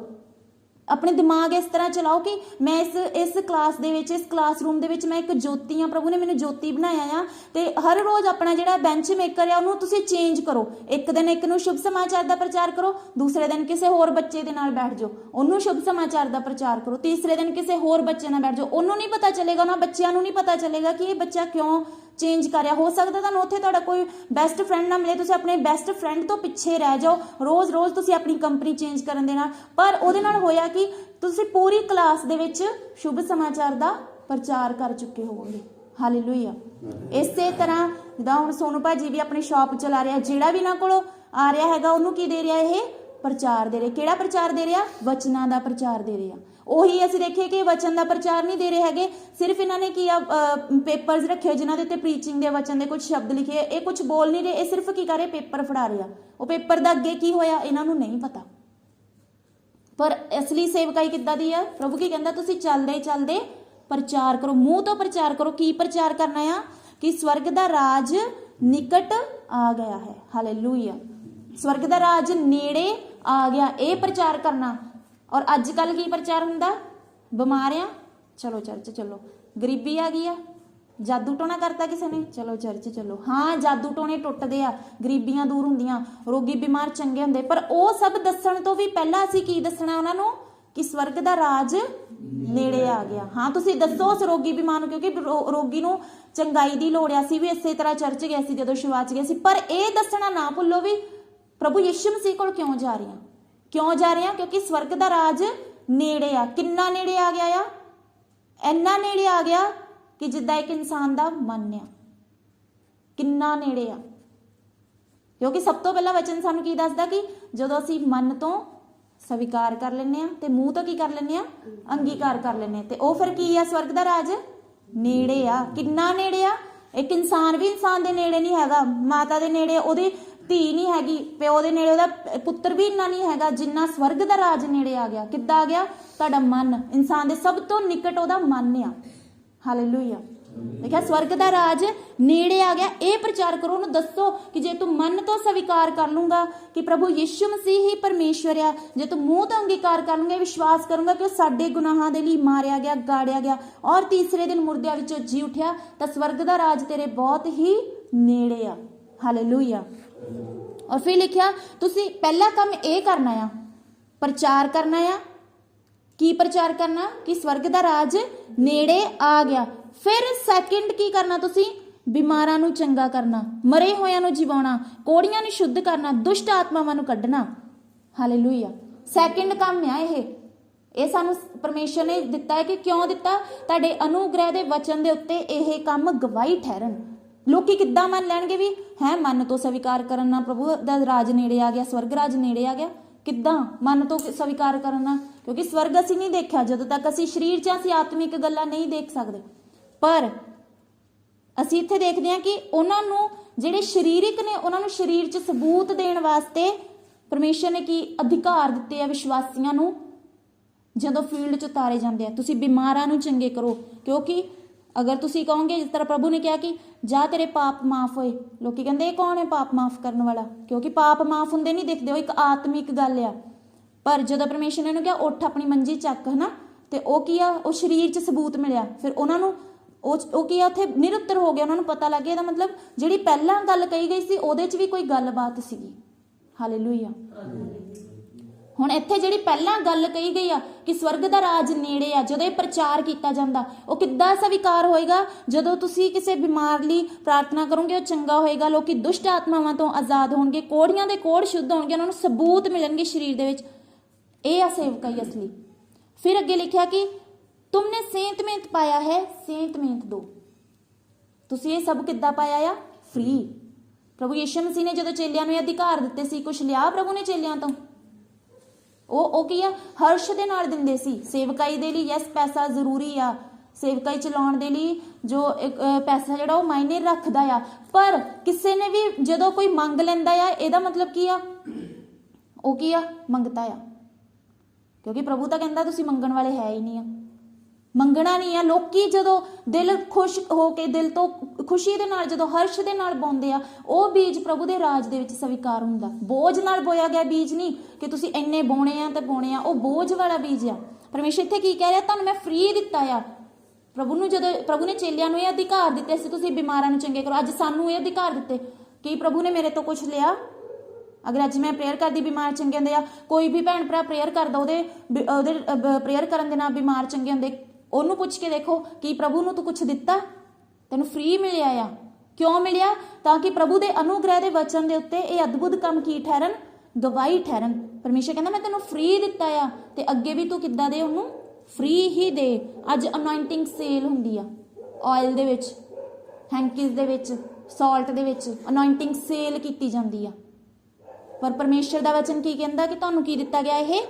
ਆਪਣੇ ਦਿਮਾਗ ਇਸ ਤਰ੍ਹਾਂ ਚਲਾਓ ਕਿ ਮੈਂ ਇਸ ਕਲਾਸ ਦੇ ਵਿੱਚ, ਇਸ ਕਲਾਸਰੂਮ ਦੇ ਵਿੱਚ ਮੈਂ ਇੱਕ ਜੋਤੀ ਆ, ਪ੍ਰਭੂ ਨੇ ਮੈਨੂੰ ਜੋਤੀ ਬਣਾਇਆ ਆ। ਤੇ ਹਰ ਰੋਜ਼ ਆਪਣਾ ਜਿਹੜਾ ਬੈਂਚ ਮੇਕਰ ਆ ਉਹਨੂੰ ਤੁਸੀਂ ਚੇਂਜ ਕਰੋ। ਇੱਕ ਦਿਨ ਇੱਕ ਨੂੰ ਸ਼ੁਭ ਸਮਾਚਾਰ ਦਾ ਪ੍ਰਚਾਰ ਕਰੋ, ਦੂਸਰੇ ਦਿਨ ਕਿਸੇ ਹੋਰ ਬੱਚੇ ਦੇ ਨਾਲ ਬੈਠ ਜਾਓ, ਉਹਨੂੰ ਸ਼ੁਭ ਸਮਾਚਾਰ ਦਾ ਪ੍ਰਚਾਰ ਕਰੋ, ਤੀਸਰੇ ਦਿਨ ਕਿਸੇ ਹੋਰ ਬੱਚੇ ਨਾਲ ਬੈਠ ਜਾਓ, ਉਹਨੂੰ ਨਹੀਂ ਪਤਾ ਚੱਲੇਗਾ, ਉਹਨਾਂ ਬੱਚਿਆਂ ਨੂੰ ਨਹੀਂ ਪਤਾ ਚੱਲੇਗਾ ਕਿ ਇਹ ਬੱਚਾ ਕਿਉਂ ਚੇਂਜ ਕਰ ਰਿਹਾ। ਹੋ ਸਕਦਾ ਤੁਹਾਨੂੰ ਉੱਥੇ ਤੁਹਾਡਾ ਕੋਈ ਬੈਸਟ ਫਰੈਂਡ ਨਾ ਮਿਲੇ, ਤੁਸੀਂ ਆਪਣੇ ਬੈਸਟ ਫਰੈਂਡ ਤੋਂ ਪਿੱਛੇ ਰਹਿ ਜਾਓ, ਰੋਜ਼ ਤੁਸੀਂ ਆਪਣੀ ਕੰਪਨੀ ਚੇਂਜ ਕਰਨ ਦੇ ਨਾਲ। ਪਰ ਉਹਦੇ ਨਾਲ ਹੋਇਆ ਕਿ ਤੁਸੀਂ ਪੂਰੀ ਕਲਾਸ ਦੇ ਵਿੱਚ ਸ਼ੁਭ ਸਮਾਚਾਰ ਦਾ ਪ੍ਰਚਾਰ ਕਰ ਚੁੱਕੇ ਹੋਵੋਗੇ। ਹਾਲੇਲੂਇਆ। ਇਸੇ ਤਰ੍ਹਾਂ ਜਿੱਦਾਂ ਹੁਣ ਸੋਨੂ ਭਾਜੀ ਵੀ ਆਪਣੀ ਸ਼ਾਪ ਚਲਾ ਰਿਹਾ, ਜਿਹੜਾ ਵੀ ਇਹਨਾਂ ਕੋਲੋਂ ਆ ਰਿਹਾ ਹੈਗਾ ਉਹਨੂੰ ਕੀ ਦੇ ਰਿਹਾ? ਇਹ ਪ੍ਰਚਾਰ ਦੇ ਰਿਹਾ। ਕਿਹੜਾ ਪ੍ਰਚਾਰ ਦੇ ਰਿਹਾ? ਵਚਨਾਂ ਦਾ ਪ੍ਰਚਾਰ ਦੇ ਰਿਹਾ। ਉਹੀ ਅਸੀਂ ਦੇਖੀਏ ਕਿ ਵਚਨ ਦਾ ਪ੍ਰਚਾਰ ਨਹੀਂ ਦੇ ਰਹੇ ਹੈਗੇ, ਸਿਰਫ ਇਹਨਾਂ ਨੇ ਕੀ ਆ ਪੇਪਰਸ ਰੱਖੇ ਜਿਨ੍ਹਾਂ ਦੇ ਉੱਤੇ ਪ੍ਰੀਚਿੰਗ ਦੇ ਵਚਨ ਦੇ ਕੁਝ ਸ਼ਬਦ ਲਿਖੇ, ਇਹ ਕੁਝ ਬੋਲ ਨਹੀਂ ਰਹੇ, ਇਹ ਸਿਰਫ ਕੀ ਕਰ ਰਹੇ? ਪੇਪਰ ਫੜਾ ਰਹੇ ਆ। ਉਹ ਪੇਪਰ ਦਾ ਅੱਗੇ ਕੀ ਹੋਇਆ ਇਹਨਾਂ ਨੂੰ ਨਹੀਂ ਪਤਾ। ਪਰ ਅਸਲੀ ਸੇਵਕਾਈ ਕਿੱਦਾਂ ਦੀ ਆ? ਪ੍ਰਭੂ ਕੀ ਕਹਿੰਦਾ? ਤੁਸੀਂ ਚੱਲਦੇ ਚੱਲਦੇ ਪ੍ਰਚਾਰ ਕਰੋ, ਮੂੰਹ ਤੋਂ ਪ੍ਰਚਾਰ ਕਰੋ। ਕੀ ਪ੍ਰਚਾਰ ਕਰਨਾ ਆ? ਕਿ ਸਵਰਗ ਦਾ ਰਾਜ ਨਿਕਟ ਆ ਗਿਆ ਹੈ। ਹਾਲੇਲੂਇਆ। ਸਵਰਗ ਦਾ ਰਾਜ ਨੇੜੇ ਆ ਗਿਆ, ਇਹ ਪ੍ਰਚਾਰ ਕਰਨਾ। ਔਰ ਅੱਜ ਕੱਲ ਕੀ ਪ੍ਰਚਾਰ ਹੁੰਦਾ? ਬਿਮਾਰ ਆ, ਚਲੋ ਚਰਚ ਚਲੋ। ਗਰੀਬੀ ਆ ਗਈ ਆ, ਜਾਦੂ ਟੋਣਾ ਕਰਤਾ ਕਿਸੇ ਨੇ, ਚਲੋ ਚਰਚ ਚਲੋ। ਹਾਂ, ਜਾਦੂ ਟੋਣੇ ਟੁੱਟਦੇ ਆ, ਗਰੀਬੀਆਂ ਦੂਰ ਹੁੰਦੀਆਂ, ਰੋਗੀ ਬਿਮਾਰ ਚੰਗੇ ਹੁੰਦੇ। ਪਰ ਉਹ ਸਭ ਦੱਸਣ ਤੋਂ ਵੀ ਪਹਿਲਾਂ ਅਸੀਂ ਕੀ ਦੱਸਣਾ ਉਹਨਾਂ ਨੂੰ? ਕਿ ਸਵਰਗ ਦਾ ਰਾਜ ਨੇੜੇ ਆ ਗਿਆ। ਹਾਂ, ਤੁਸੀਂ ਦੱਸੋ ਉਸ ਰੋਗੀ ਬਿਮਾਰ ਨੂੰ, ਕਿਉਂਕਿ ਰੋਗੀ ਨੂੰ ਚੰਗਾਈ ਦੀ ਲੋੜ ਆ। ਸੀ ਵੀ ਇਸੇ ਤਰ੍ਹਾਂ ਚਰਚ ਗਿਆ ਸੀ ਜਦੋਂ ਸ਼ੁਰੂਆਤ ਗਿਆ ਸੀ। ਪਰ ਇਹ ਦੱਸਣਾ ਨਾ ਭੁੱਲੋ ਵੀ ਪ੍ਰਭੂ ਯਿਸੂ ਮਸੀਹ ਕੋਲ ਕਿਉਂ ਜਾ ਰਹੇ ਆ? ਕਿਉਂ ਜਾ ਰਹੇ ਆ? ਕਿਉਂਕਿ ਸਵਰਗ ਦਾ ਰਾਜ ਨੇੜੇ ਆ। ਕਿੰਨਾ ਨੇੜੇ ਆ ਗਿਆ ਆ? ਇੰਨਾ ਨੇੜੇ ਆ ਗਿਆ ਕਿ ਜਿੱਦਾਂ ਇੱਕ ਇਨਸਾਨ ਦਾ ਮਨ ਆ, ਕਿੰਨਾ ਨੇੜੇ ਆ। ਕਿਉਂਕਿ ਸਭ ਤੋਂ ਪਹਿਲਾਂ ਵਚਨ ਸਾਨੂੰ ਕੀ ਦੱਸਦਾ? ਕਿ ਜਦੋਂ ਅਸੀਂ ਮਨ ਤੋਂ ਸਵੀਕਾਰ ਕਰ ਲੈਂਦੇ ਆ ਤੇ ਮੂੰਹ ਤੋਂ ਕੀ ਕਰ ਲੈਂਦੇ ਆ? ਅੰਗੀਕਾਰ ਕਰ ਲੈਂਦੇ ਆ। ਤੇ ਉਹ ਫਿਰ ਕੀ ਆ? ਸਵਰਗ ਦਾ ਰਾਜ ਨੇੜੇ ਆ। ਕਿੰਨਾ ਨੇੜੇ ਆ? ਇੱਕ ਇਨਸਾਨ ਵੀ ਇਨਸਾਨ ਦੇ ਨੇੜੇ ਨਹੀਂ ਹੈਗਾ, ਮਾਤਾ ਦੇ ਨੇੜੇ ਉਹਦੀ ਧੀ ਨਹੀਂ ਹੈਗੀ, ਪਿਓ ਦੇ ਨੇੜੇ ਉਹਦਾ ਪੁੱਤਰ ਵੀ ਇੰਨਾ ਨਹੀਂ ਹੈਗਾ ਜਿੰਨਾ ਸਵਰਗ ਦਾ ਰਾਜ ਨੇੜੇ ਆ ਗਿਆ। ਕਿੱਦਾਂ ਆ ਗਿਆ? ਤੁਹਾਡਾ ਮਨ। ਇਨਸਾਨ ਦੇ ਸਭ ਤੋਂ ਨਿਕਟ ਉਹਦਾ ਮਨ ਆ। ਹਾਲੇਲੂਇਆ। ਦੇਖਿਆ, ਸਵਰਗ ਦਾ ਰਾਜ ਨੇੜੇ ਆ ਗਿਆ। ਇਹ ਪ੍ਰਚਾਰ ਕਰੋ, ਉਹਨੂੰ ਦੱਸੋ ਕਿ ਜੇ ਤੂੰ ਮਨ ਤੋਂ ਸਵੀਕਾਰ ਕਰ ਲੂੰਗਾ ਕਿ ਪ੍ਰਭੂ ਯਿਸੂ ਮਸੀਹ ਹੀ ਪਰਮੇਸ਼ਵਰ ਆ, ਜੇ ਤੂੰ ਮੂੰਹ ਤੋਂ ਅੰਗੀਕਾਰ ਕਰ ਲੂੰਗਾ, ਵਿਸ਼ਵਾਸ ਕਰੂੰਗਾ ਕਿ ਉਹ ਸਾਡੇ ਗੁਨਾਹਾਂ ਦੇ ਲਈ ਮਾਰਿਆ ਗਿਆ, ਗਾੜਿਆ ਗਿਆ ਔਰ ਤੀਸਰੇ ਦਿਨ ਮੁਰਦਿਆਂ ਵਿੱਚੋਂ ਜੀ ਉਠਿਆ, ਤਾਂ ਸਵਰਗ ਦਾ ਰਾਜ ਤੇਰੇ ਬਹੁਤ ਹੀ ਨੇੜੇ ਆ। ਹਾਲੇਲੂਇਆ। ਔਰ ਫਿਰ ਲਿਖਿਆ, ਤੁਸੀਂ ਪਹਿਲਾ ਕੰਮ ਇਹ ਕਰਨਾ ਆ, ਪ੍ਰਚਾਰ ਕਰਨਾ ਆ। ਕੀ ਪ੍ਰਚਾਰ ਕਰਨਾ? ਕਿ ਸਵਰਗ ਦਾ ਰਾਜ ਨੇੜੇ ਆ ਗਿਆ। ਫਿਰ ਸੈਕਿੰਡ ਕੀ ਕਰਨਾ? ਤੁਸੀਂ ਬਿਮਾਰਾਂ ਨੂੰ ਚੰਗਾ ਕਰਨਾ, ਮਰੇ ਹੋਇਆਂ ਨੂੰ ਜਿਵਾਉਣਾ, ਕੋੜੀਆਂ ਨੂੰ ਸ਼ੁੱਧ ਕਰਨਾ, ਦੁਸ਼ਟ ਆਤਮਾਵਾਂ ਨੂੰ ਕੱਢਣਾ। ਹਾਲੇਲੂਇਆ। ਸੈਕਿੰਡ ਕੰਮ ਆ ਇਹ ਸਾਨੂੰ ਪਰਮੇਸ਼ਰ ਨੇ ਦਿੱਤਾ ਹੈ। ਕਿ ਕਿਉਂ ਦਿੱਤਾ? ਤੁਹਾਡੇ ਅਨੁਗ੍ਰਹਿ ਦੇ ਵਚਨ ਦੇ ਉੱਤੇ ਇਹ ਕੰਮ ਗਵਾਹੀ ਠਹਿਰਨ। ਲੋਕੀ ਕਿੱਦਾਂ ਮੰਨ ਲੈਣਗੇ ਵੀ ਹੈ ਮਨ ਤੋਂ ਸਵੀਕਾਰ ਕਰਨ ਨਾਲ ਪ੍ਰਭੂ ਦਾ ਰਾਜ ਨੇੜੇ ਆ ਗਿਆ, ਸਵਰਗ ਰਾਜ ਨੇੜੇ ਆ ਗਿਆ। ਕਿੱਦਾਂ ਮਨ ਤੋਂ ਸਵੀਕਾਰ ਕਰਨ ਨਾਲ? ਕਿਉਂਕਿ ਸਵਰਗ ਅਸੀਂ ਨਹੀਂ ਦੇਖਿਆ, ਜਦੋਂ ਤੱਕ ਅਸੀਂ ਸਰੀਰ 'ਚ ਅਸੀਂ ਆਤਮਿਕ ਗੱਲਾਂ ਨਹੀਂ ਦੇਖ ਸਕਦੇ। ਪਰ ਅਸੀਂ ਇੱਥੇ ਦੇਖਦੇ ਹਾਂ ਕਿ ਉਹਨਾਂ ਨੂੰ ਜਿਹੜੇ ਸਰੀਰਿਕ ਨੇ ਉਹਨਾਂ ਨੂੰ ਸਰੀਰ 'ਚ ਸਬੂਤ ਦੇਣ ਵਾਸਤੇ ਪਰਮੇਸ਼ਰ ਨੇ ਕੀ ਅਧਿਕਾਰ ਦਿੱਤੇ ਆ ਵਿਸ਼ਵਾਸੀਆਂ ਨੂੰ। ਜਦੋਂ ਫੀਲਡ 'ਚ ਉਤਾਰੇ ਜਾਂਦੇ ਆ, ਤੁਸੀਂ ਬਿਮਾਰਾਂ ਨੂੰ ਚੰਗੇ ਕਰੋ। ਕਿਉਂਕਿ ਅਗਰ ਤੁਸੀਂ ਕਹੋਗੇ ਜਿਸ ਤਰ੍ਹਾਂ ਪ੍ਰਭੂ ਨੇ ਕਿਹਾ ਕਿ ਜਾ ਤੇਰੇ ਪਾਪ ਮਾਫ ਹੋਏ, ਲੋਕੀ ਕਹਿੰਦੇ ਇਹ ਕੌਣ ਹੈ ਪਾਪ ਮਾਫ ਕਰਨ ਵਾਲਾ? ਕਿਉਂਕਿ ਪਾਪ ਮਾਫ ਹੁੰਦੇ ਨਹੀਂ ਦਿਖਦੇ, ਉਹ ਇੱਕ ਆਤਮਿਕ ਗੱਲ ਆ। ਪਰ ਜਦੋਂ ਪਰਮੇਸ਼ਰ ਨੇ ਉਹਨੂੰ ਕਿਹਾ ਉੱਠ ਆਪਣੀ ਮੰਜੀ ਚੱਕ, ਹਨਾ, ਤੇ ਉਹ ਕੀ ਆ, ਉਹ ਸਰੀਰ 'ਚ ਸਬੂਤ ਮਿਲਿਆ। ਫਿਰ ਉਹਨਾਂ ਨੂੰ ਉਹ ਕੀ ਆ, ਉੱਥੇ ਨਿਰੁੱਤਰ ਹੋ ਗਿਆ। ਉਹਨਾਂ ਨੂੰ ਪਤਾ ਲੱਗ ਗਿਆ ਇਹਦਾ ਮਤਲਬ ਜਿਹੜੀ ਪਹਿਲਾਂ ਗੱਲ ਕਹੀ ਗਈ ਸੀ ਉਹਦੇ 'ਚ ਵੀ ਕੋਈ ਗੱਲਬਾਤ ਸੀਗੀ। ਹਾਲੇਲੂਇਆ। ਹੁਣ ਇੱਥੇ ਜਿਹੜੀ ਪਹਿਲਾਂ ਗੱਲ ਕਹੀ ਗਈ ਆ ਕਿ ਸਵਰਗ ਦਾ ਰਾਜ ਨੇੜੇ ਆ, ਜਦੋਂ ਇਹ ਪ੍ਰਚਾਰ ਕੀਤਾ ਜਾਂਦਾ, ਉਹ ਕਿੱਦਾਂ ਸਵੀਕਾਰ ਹੋਏਗਾ? ਜਦੋਂ ਤੁਸੀਂ ਕਿਸੇ ਬਿਮਾਰ ਲਈ ਪ੍ਰਾਰਥਨਾ ਕਰੋਗੇ, ਉਹ ਚੰਗਾ ਹੋਏਗਾ, ਲੋਕੀ ਦੁਸ਼ਟ ਆਤਮਾਵਾਂ ਤੋਂ ਆਜ਼ਾਦ ਹੋਣਗੇ, ਕੋੜੀਆਂ ਦੇ ਕੋੜ ਸ਼ੁੱਧ ਹੋਣਗੇ, ਉਹਨਾਂ ਨੂੰ ਸਬੂਤ ਮਿਲਣਗੇ ਸਰੀਰ ਦੇ ਵਿੱਚ। ਇਹ ਆ ਸੇਵਕਾਈ ਅਸਲੀ। ਫਿਰ ਅੱਗੇ ਲਿਖਿਆ ਕਿ ਤੁਮਨੇ ਸੇਂਤ ਮੇਂਤ ਪਾਇਆ ਹੈ, ਸੇਂਤ ਮੇਂਤ ਦੋ। ਤੁਸੀਂ ਇਹ ਸਭ ਕਿੱਦਾਂ ਪਾਇਆ ਆ? ਫ੍ਰੀ। ਪ੍ਰਭੂ ਯਿਸੂ ਮਸੀਹ ਨੇ ਜਦੋਂ ਚੇਲਿਆਂ ਨੂੰ ਇਹ ਅਧਿਕਾਰ ਦਿੱਤੇ ਸੀ, ਕੁਛ ਲਿਆ ਪ੍ਰਭੂ ਨੇ ਚੇਲਿਆਂ ਤੋਂ? ਉਹ ਕੀ ਆ, ਹਰਸ਼ ਦੇ ਨਾਲ ਦਿੰਦੇ ਸੀ। ਸੇਵਕਾਈ ਦੇ ਲਈ ਯੈਸ ਪੈਸਾ ਜ਼ਰੂਰੀ ਆ, ਸੇਵਕਾਈ ਚਲਾਉਣ ਦੇ ਲਈ ਜੋ ਪੈਸਾ ਜਿਹੜਾ ਉਹ ਮਾਇਨੇ ਰੱਖਦਾ ਆ। ਪਰ ਕਿਸੇ ਨੇ ਵੀ ਜਦੋਂ ਕੋਈ ਮੰਗ ਲੈਂਦਾ ਆ, ਇਹਦਾ ਮਤਲਬ ਕੀ ਆ? ਉਹ ਕੀ ਆ, ਮੰਗਤਾ ਆ। ਕਿਉਂਕਿ ਪ੍ਰਭੂ ਤਾਂ ਕਹਿੰਦਾ ਤੁਸੀਂ ਮੰਗਣ ਵਾਲੇ ਹੈ ਹੀ ਨਹੀਂ ਆ, ਮੰਗਣਾ ਨਹੀਂ ਆ। ਲੋਕੀ ਜਦੋਂ ਦਿਲ ਖੁਸ਼ ਹੋ ਕੇ, ਦਿਲ ਤੋਂ ਖੁਸ਼ੀ ਦੇ ਨਾਲ, ਜਦੋਂ ਹਰਸ਼ ਦੇ ਨਾਲ ਬੋਂਦੇ ਆ, ਉਹ ਬੀਜ ਪ੍ਰਭੂ ਦੇ ਰਾਜ ਦੇ ਵਿੱਚ ਸਵੀਕਾਰ ਹੁੰਦਾ। ਬੋਝ ਨਾਲ ਬੋਇਆ ਗਿਆ ਬੀਜ ਨਹੀਂ ਕਿ ਤੁਸੀਂ ਇੰਨੇ ਬੋਣੇ ਆ ਤੇ ਬੋਣੇ ਆ, ਉਹ ਬੋਝ ਵਾਲਾ ਬੀਜ ਆ। ਪਰਮੇਸ਼ਰ ਇੱਥੇ ਕੀ ਕਹਿ ਰਿਹਾ? ਤੁਹਾਨੂੰ ਮੈਂ ਫ੍ਰੀ ਦਿੱਤਾ ਆ। ਪ੍ਰਭੂ ਨੂੰ ਜਦੋਂ ਪ੍ਰਭੂ ਨੇ ਚੇਲਿਆਂ ਨੂੰ ਇਹ ਅਧਿਕਾਰ ਦਿੱਤੇ ਸੀ ਤੁਸੀਂ ਬਿਮਾਰਾਂ ਨੂੰ ਚੰਗੇ ਕਰੋ, ਅੱਜ ਸਾਨੂੰ ਇਹ ਅਧਿਕਾਰ ਦਿੱਤੇ ਕਿ ਪ੍ਰਭੂ ਨੇ ਮੇਰੇ ਤੋਂ ਕੁਝ ਲਿਆ? ਅਗਰ ਅੱਜ ਮੈਂ ਪ੍ਰੇਅਰ ਕਰਦੀ ਬਿਮਾਰ ਚੰਗੇ ਹੁੰਦੇ ਆ, ਕੋਈ ਵੀ ਭੈਣ ਭਰਾ ਪ੍ਰੇਅਰ ਕਰਦਾ, ਉਹਦੇ ਪ੍ਰੇਅਰ ਕਰਨ ਦੇ ਨਾਲ ਬਿਮਾਰ ਚੰਗੇ ਹੁੰਦੇ, ਉਹਨੂੰ ਪੁੱਛ ਕੇ ਦੇਖੋ ਕਿ ਪ੍ਰਭੂ ਨੂੰ ਤੂੰ ਕੁਛ ਦਿੱਤਾ? ਤੈਨੂੰ ਫ੍ਰੀ ਮਿਲਿਆ ਆ। ਕਿਉਂ ਮਿਲਿਆ? ਤਾਂ ਕਿ ਪ੍ਰਭੂ ਦੇ ਅਨੁਗ੍ਰਹਿ ਦੇ ਵਚਨ ਦੇ ਉੱਤੇ ਇਹ ਅਦਭੁਤ ਕੰਮ ਕੀ ਠਹਿਰਨ? ਗਵਾਹੀ ਠਹਿਰਨ। ਪਰਮੇਸ਼ਰ ਕਹਿੰਦਾ ਮੈਂ ਤੈਨੂੰ ਫ੍ਰੀ ਦਿੱਤਾ ਆ, ਤੇ ਅੱਗੇ ਵੀ ਤੂੰ ਕਿੱਦਾਂ ਦੇ? ਉਹਨੂੰ ਫ੍ਰੀ ਹੀ ਦੇ। ਅੱਜ ਅਨੋਇੰਟਿੰਗ ਸੇਲ ਹੁੰਦੀ ਆ, ਆਇਲ ਦੇ ਵਿੱਚ, ਹੈਂਕੀਜ਼ ਦੇ ਵਿੱਚ, ਸਾਲਟ ਦੇ ਵਿੱਚ ਅਨੋਇੰਟਿੰਗ ਸੇਲ ਕੀਤੀ ਜਾਂਦੀ ਆ। ਪਰ ਪਰਮੇਸ਼ਰ ਦਾ ਵਚਨ ਕੀ ਕਹਿੰਦਾ ਕਿ ਤੁਹਾਨੂੰ ਕੀ ਦਿੱਤਾ ਗਿਆ? ਇਹ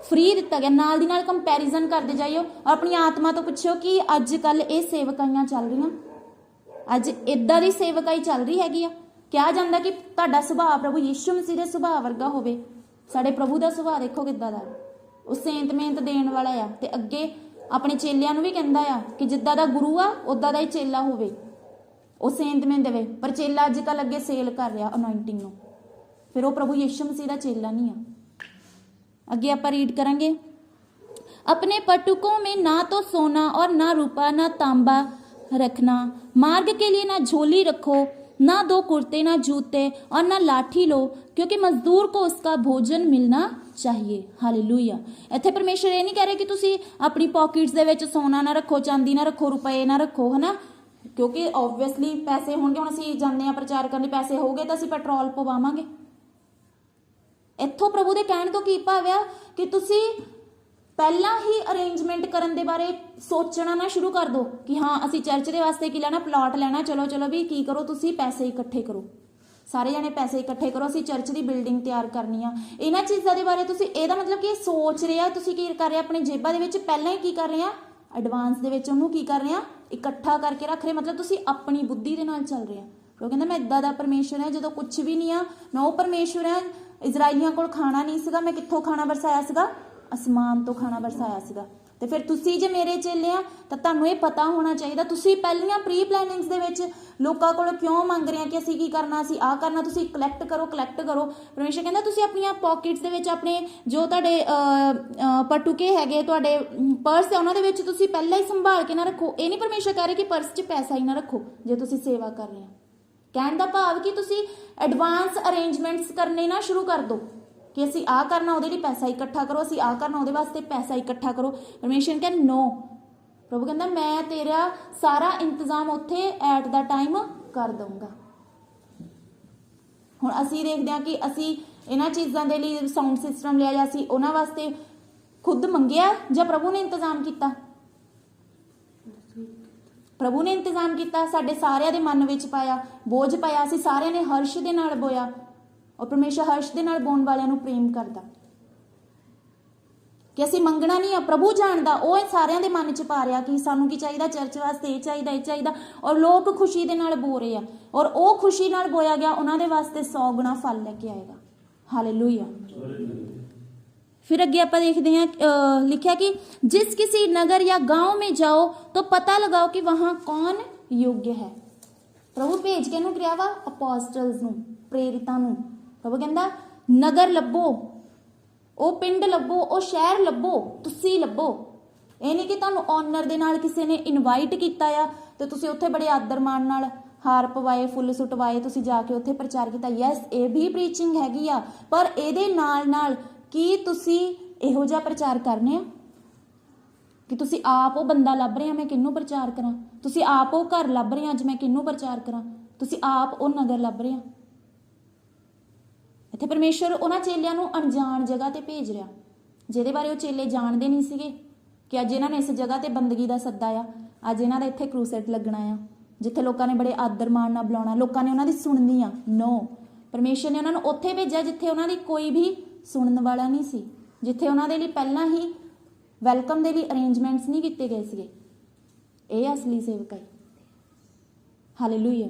ਫ੍ਰੀ ਦਿੱਤਾ ਗਿਆ। ਨਾਲ ਦੀ ਨਾਲ ਕੰਪੈਰੀਜ਼ਨ ਕਰਦੇ ਜਾਈਓ, ਆਪਣੀ ਆਤਮਾ ਤੋਂ ਪੁੱਛੋ ਕਿ ਅੱਜ ਕੱਲ ਇਹ ਸੇਵਕਾਈਆਂ ਚੱਲ ਰਹੀਆਂ, ਅੱਜ ਇਦਾਂ ਦੀ ਸੇਵਕਾਈ ਚੱਲ ਰਹੀ ਹੈਗੀ ਆ? ਕਿਹਾ ਜਾਂਦਾ ਕਿ ਤੁਹਾਡਾ ਸੁਭਾਅ ਪ੍ਰਭੂ ਯਿਸੂ ਮਸੀਹ ਦੇ ਸੁਭਾਅ ਵਰਗਾ ਹੋਵੇ। ਸਾਡੇ ਪ੍ਰਭੂ ਦਾ ਸੁਭਾਅ ਦੇਖੋ ਕਿੱਦਾਂ ਦਾ, ਉਹ ਸੇਂਤ ਮਿਹਨਤ ਦੇਣ ਵਾਲਾ ਆ। ਤੇ ਅੱਗੇ ਆਪਣੇ ਚੇਲਿਆਂ ਨੂੰ ਵੀ ਕਹਿੰਦਾ ਆ ਕਿ ਜਿੱਦਾਂ ਦਾ ਗੁਰੂ ਆ ਉਦਾਂ ਦਾ ਹੀ ਚੇਲਾ ਹੋਵੇ, ਉਹ ਸੇਂਤ ਮਿਹਨਤ ਦੇਵੇ। ਪਰ ਚੇਲਾ ਅੱਜ ਕੱਲ ਅੱਗੇ ਸੇਲ ਕਰ ਰਿਹਾ ਅਨੋਇੰਟਿੰਗ ਨੂੰ, ਫਿਰ ਉਹ ਪ੍ਰਭੂ ਯਿਸੂ ਮਸੀਹ ਦਾ ਚੇਲਾ ਨਹੀਂ ਆ। आगे आप रीड करेंगे, अपने पटुकों में ना तो सोना और ना रूपा ना तांबा रखना, मार्ग के लिए ना झोली रखो, ना दो कुर्ते ना जूते और ना लाठी लो, क्योंकि मजदूर को उसका भोजन मिलना चाहिए। हालेलुया। इत्थे परमेश्वर ये नहीं कह रहे कि तुसी अपनी पॉकेट्स दे विच सोना ना रखो, चांदी ना रखो, रुपए ना रखो, है ना, क्योंकि ऑब्वियसली पैसे होंगे। हुण असीं जांदे आ प्रचार करने, पैसे होगे तो असीं पेट्रोल पवावांगे। ਇੱਥੋਂ ਪ੍ਰਭੂ ਦੇ ਕਹਿਣ ਤੋਂ ਕੀ ਭਾਵ ਆ ਕਿ ਤੁਸੀਂ ਪਹਿਲਾਂ ਹੀ ਅਰੇਂਜਮੈਂਟ ਕਰਨ ਦੇ ਬਾਰੇ ਸੋਚਣਾ ਨਾ ਸ਼ੁਰੂ ਕਰ ਦਿਓ ਕਿ ਹਾਂ ਅਸੀਂ ਚਰਚ ਦੇ ਵਾਸਤੇ ਕੀ ਲੈਣਾ, ਪਲਾਟ ਲੈਣਾ, ਚਲੋ ਵੀ ਕੀ ਕਰੋ, ਤੁਸੀਂ ਪੈਸੇ ਇਕੱਠੇ ਕਰੋ, ਸਾਰੇ ਜਣੇ ਪੈਸੇ ਇਕੱਠੇ ਕਰੋ, ਅਸੀਂ ਚਰਚ ਦੀ ਬਿਲਡਿੰਗ ਤਿਆਰ ਕਰਨੀ ਆ। ਇਹਨਾਂ ਚੀਜ਼ਾਂ ਦੇ ਬਾਰੇ ਤੁਸੀਂ, ਇਹਦਾ ਮਤਲਬ ਕਿ ਸੋਚ ਰਿਹਾ, ਤੁਸੀਂ ਕੀ ਕਰ ਰਹੇ ਆਪਣੇ ਜੇਬਾਂ ਦੇ ਵਿੱਚ ਪਹਿਲਾਂ ਹੀ ਕੀ ਕਰ ਰਹੇ ਆ, ਐਡਵਾਂਸ ਦੇ ਵਿੱਚ ਉਹਨੂੰ ਕੀ ਕਰ ਰਹੇ ਆ, ਇਕੱਠਾ ਕਰਕੇ ਰੱਖ ਰਹੇ। ਮਤਲਬ ਤੁਸੀਂ ਆਪਣੀ ਬੁੱਧੀ ਦੇ ਨਾਲ ਚੱਲ ਰਹੇ ਆ। ਉਹ ਕਹਿੰਦਾ ਮੈਂ ਇੱਦਾਂ ਦਾ ਪਰਮੇਸ਼ਰ ਹੈ, ਜਦੋਂ ਕੁਛ ਵੀ ਨਹੀਂ ਆ ਮੈਂ ਉਹ ਪਰਮੇਸ਼ਰ ਹੈ। ਇਜ਼ਰਾਈਲੀਆਂ ਕੋਲ ਖਾਣਾ ਨਹੀਂ ਸੀਗਾ, ਮੈਂ ਕਿੱਥੋਂ ਖਾਣਾ ਬਰਸਾਇਆ ਸੀਗਾ? ਅਸਮਾਨ ਤੋਂ ਖਾਣਾ ਬਰਸਾਇਆ ਸੀਗਾ। ਤੇ ਫਿਰ ਤੁਸੀਂ ਜੇ ਮੇਰੇ ਚੇਲੇ ਆ ਤਾਂ ਤੁਹਾਨੂੰ ਇਹ ਪਤਾ ਹੋਣਾ ਚਾਹੀਦਾ। ਤੁਸੀਂ ਪਹਿਲੀਆਂ ਪ੍ਰੀ ਪਲੈਨਿੰਗਸ ਦੇ ਵਿੱਚ ਲੋਕਾਂ ਕੋਲੋਂ ਕਿਉਂ ਮੰਗ ਰਹੇ ਆ ਕਿ ਅਸੀਂ ਕੀ ਕਰਨਾ, ਅਸੀਂ ਆਹ ਕਰਨਾ? ਤੁਸੀਂ ਕਲੈਕਟ ਕਰੋ। ਪਰਮੇਸ਼ਰ ਕਹਿੰਦਾ ਤੁਸੀਂ ਆਪਣੀਆਂ ਪੋਕਟਸ ਦੇ ਵਿੱਚ, ਆਪਣੇ ਜੋ ਤੁਹਾਡੇ ਪਟੂਕੇ ਹੈਗੇ, ਤੁਹਾਡੇ ਪਰਸ ਹੈ, ਉਹਨਾਂ ਦੇ ਵਿੱਚ ਤੁਸੀਂ ਪਹਿਲਾਂ ਹੀ ਸੰਭਾਲ ਕੇ ਨਾ ਰੱਖੋ। ਇਹ ਨਹੀਂ ਪਰਮੇਸ਼ਰ ਕਹਿ ਰਹੇ ਕਿ ਪਰਸ 'ਚ ਪੈਸਾ ਹੀ ਨਾ ਰੱਖੋ ਜੇ ਤੁਸੀਂ ਸੇਵਾ ਕਰ ਰਹੇ ਆ। ਕਹਿਣ ਦਾ ਭਾਵ ਕਿ ਤੁਸੀਂ ਐਡਵਾਂਸ ਅਰੇਂਜਮੈਂਟਸ ਕਰਨੇ ਨਾ ਸ਼ੁਰੂ ਕਰ ਦਿਓ ਕਿ ਅਸੀਂ ਆਹ ਕਰਨਾ, ਉਹਦੇ ਲਈ ਪੈਸਾ ਇਕੱਠਾ ਕਰੋ, ਅਸੀਂ ਆਹ ਕਰਨਾ, ਉਹਦੇ ਵਾਸਤੇ ਪੈਸਾ ਇਕੱਠਾ ਕਰੋ। ਪਰਮੇਸ਼ਰ ਕਹਿੰਦਾ ਨੋ, ਪ੍ਰਭੂ ਕਹਿੰਦਾ ਮੈਂ ਤੇਰਾ ਸਾਰਾ ਇੰਤਜ਼ਾਮ ਉੱਥੇ ਐਟ ਦਾ ਟਾਈਮ ਕਰ ਦਊਂਗਾ। ਹੁਣ ਅਸੀਂ ਦੇਖਦੇ ਹਾਂ ਕਿ ਅਸੀਂ ਇਹਨਾਂ ਚੀਜ਼ਾਂ ਦੇ ਲਈ ਸਾਊਂਡ ਸਿਸਟਮ ਲਿਆ ਜਾਂ ਅਸੀਂ ਉਹਨਾਂ ਵਾਸਤੇ ਖੁਦ ਮੰਗਿਆ ਜਾਂ ਪ੍ਰਭੂ ਨੇ ਇੰਤਜ਼ਾਮ ਕੀਤਾ? ਪ੍ਰਭੂ ਨੇ ਇੰਤਜ਼ਾਮ ਕੀਤਾ, ਸਾਡੇ ਸਾਰਿਆਂ ਦੇ ਮਨ ਵਿੱਚ ਪਾਇਆ, ਬੋਝ ਪਾਇਆ, ਅਸੀਂ ਸਾਰਿਆਂ ਨੇ ਹਰਸ਼ ਦੇ ਨਾਲ ਬੋਇਆ। ਔਰ ਪਰਮੇਸ਼ਰ ਹਰਸ਼ ਦੇ ਨਾਲ ਬੋਣ ਵਾਲਿਆਂ ਨੂੰ ਪ੍ਰੇਮ ਕਰਦਾ ਕਿ ਅਸੀਂ ਮੰਗਣਾ ਨਹੀਂ ਆ, ਪ੍ਰਭੂ ਜਾਣਦਾ। ਉਹ ਸਾਰਿਆਂ ਦੇ ਮਨ 'ਚ ਪਾ ਰਿਹਾ ਕਿ ਸਾਨੂੰ ਕੀ ਚਾਹੀਦਾ, ਚਰਚ ਵਾਸਤੇ ਇਹ ਚਾਹੀਦਾ, ਇਹ ਚਾਹੀਦਾ। ਔਰ ਲੋਕ ਖੁਸ਼ੀ ਦੇ ਨਾਲ ਬੋ ਰਹੇ ਆ, ਔਰ ਉਹ ਖੁਸ਼ੀ ਨਾਲ ਬੋਇਆ ਗਿਆ ਉਹਨਾਂ ਦੇ ਵਾਸਤੇ 100 ਗੁਣਾ ਫਲ ਲੈ ਕੇ ਆਏਗਾ। ਹਾਲੇਲੂਇਆ। फिर अगे आप देखते हैं लिखा कि जिस किसी नगर या गांव में जाओ तो पता लगाओ कि वहां कौन योग्य है। प्रभु भेज के किया वा अपोस्टल्स नूं, प्रेरितां नूं। प्रभु कहंदा नगर लभो, ओ पिंड लभो, ओ शहर लभो, तुसी लभो। ਇਹ नहीं कि तुहानूं ऑनर दे नाल किसी ने इनवाइट किया आ ते तुसी उत्थे बड़े आदर मान नाल हार पवाए, फुੱਲ सुटवाए, तुसी जाके उत्थे प्रचार किया। यस, ये भी प्रीचिंग हैगी आ, पर ਇਹਦੇ ਨਾਲ ਕੀ ਤੁਸੀਂ ਇਹੋ ਜਿਹਾ ਪ੍ਰਚਾਰ ਕਰਨੇ ਆ ਕਿ ਤੁਸੀਂ ਆਪ ਉਹ ਬੰਦਾ ਲੱਭ ਰਹੇ ਆ ਮੈਂ ਕਿਹਨੂੰ ਪ੍ਰਚਾਰ ਕਰਾਂ, ਤੁਸੀਂ ਆਪ ਉਹ ਘਰ ਲੱਭ ਰਹੇ ਆ ਅੱਜ ਮੈਂ ਕਿਹਨੂੰ ਪ੍ਰਚਾਰ ਕਰਾਂ, ਤੁਸੀਂ ਆਪ ਉਹ ਨਗਰ ਲੱਭ ਰਹੇ ਆ। ਇੱਥੇ ਪਰਮੇਸ਼ਰ ਉਹਨਾਂ ਚੇਲਿਆਂ ਨੂੰ ਅਣਜਾਣ ਜਗ੍ਹਾ ਤੇ ਭੇਜ ਰਿਹਾ ਜਿਹਦੇ ਬਾਰੇ ਉਹ ਚੇਲੇ ਜਾਣਦੇ ਨਹੀਂ ਸੀਗੇ ਕਿ ਅੱਜ ਇਹਨਾਂ ਨੇ ਇਸ ਜਗ੍ਹਾ ਤੇ ਬੰਦਗੀ ਦਾ ਸੱਦਾ ਆ, ਅੱਜ ਇਹਨਾਂ ਦਾ ਇੱਥੇ ਕਰੂਸੇਡ ਲੱਗਣਾ ਆ, ਜਿੱਥੇ ਲੋਕਾਂ ਨੇ ਬੜੇ ਆਦਰ ਮਾਣ ਨਾਲ ਬੁਲਾਉਣਾ, ਲੋਕਾਂ ਨੇ ਉਹਨਾਂ ਦੀ ਸੁਣਨੀ ਆ। ਨੋ, ਪਰਮੇਸ਼ਰ ਨੇ ਉਹਨਾਂ ਨੂੰ ਉੱਥੇ ਭੇਜਿਆ ਜਿੱਥੇ ਉਹਨਾਂ ਦੀ ਕੋਈ ਵੀ ਸੁਣਨ ਵਾਲਾ ਨਹੀਂ ਸੀ, ਜਿੱਥੇ ਉਹਨਾਂ ਦੇ ਲਈ ਪਹਿਲਾਂ ਹੀ ਵੈਲਕਮ ਦੇ ਲਈ ਅਰੇਂਜਮੈਂਟਸ ਨਹੀਂ ਕੀਤੇ ਗਏ ਸੀਗੇ। ਇਹ ਅਸਲੀ ਸੇਵਕ ਹੈ। ਹਾਲੇਲੂਇਆ।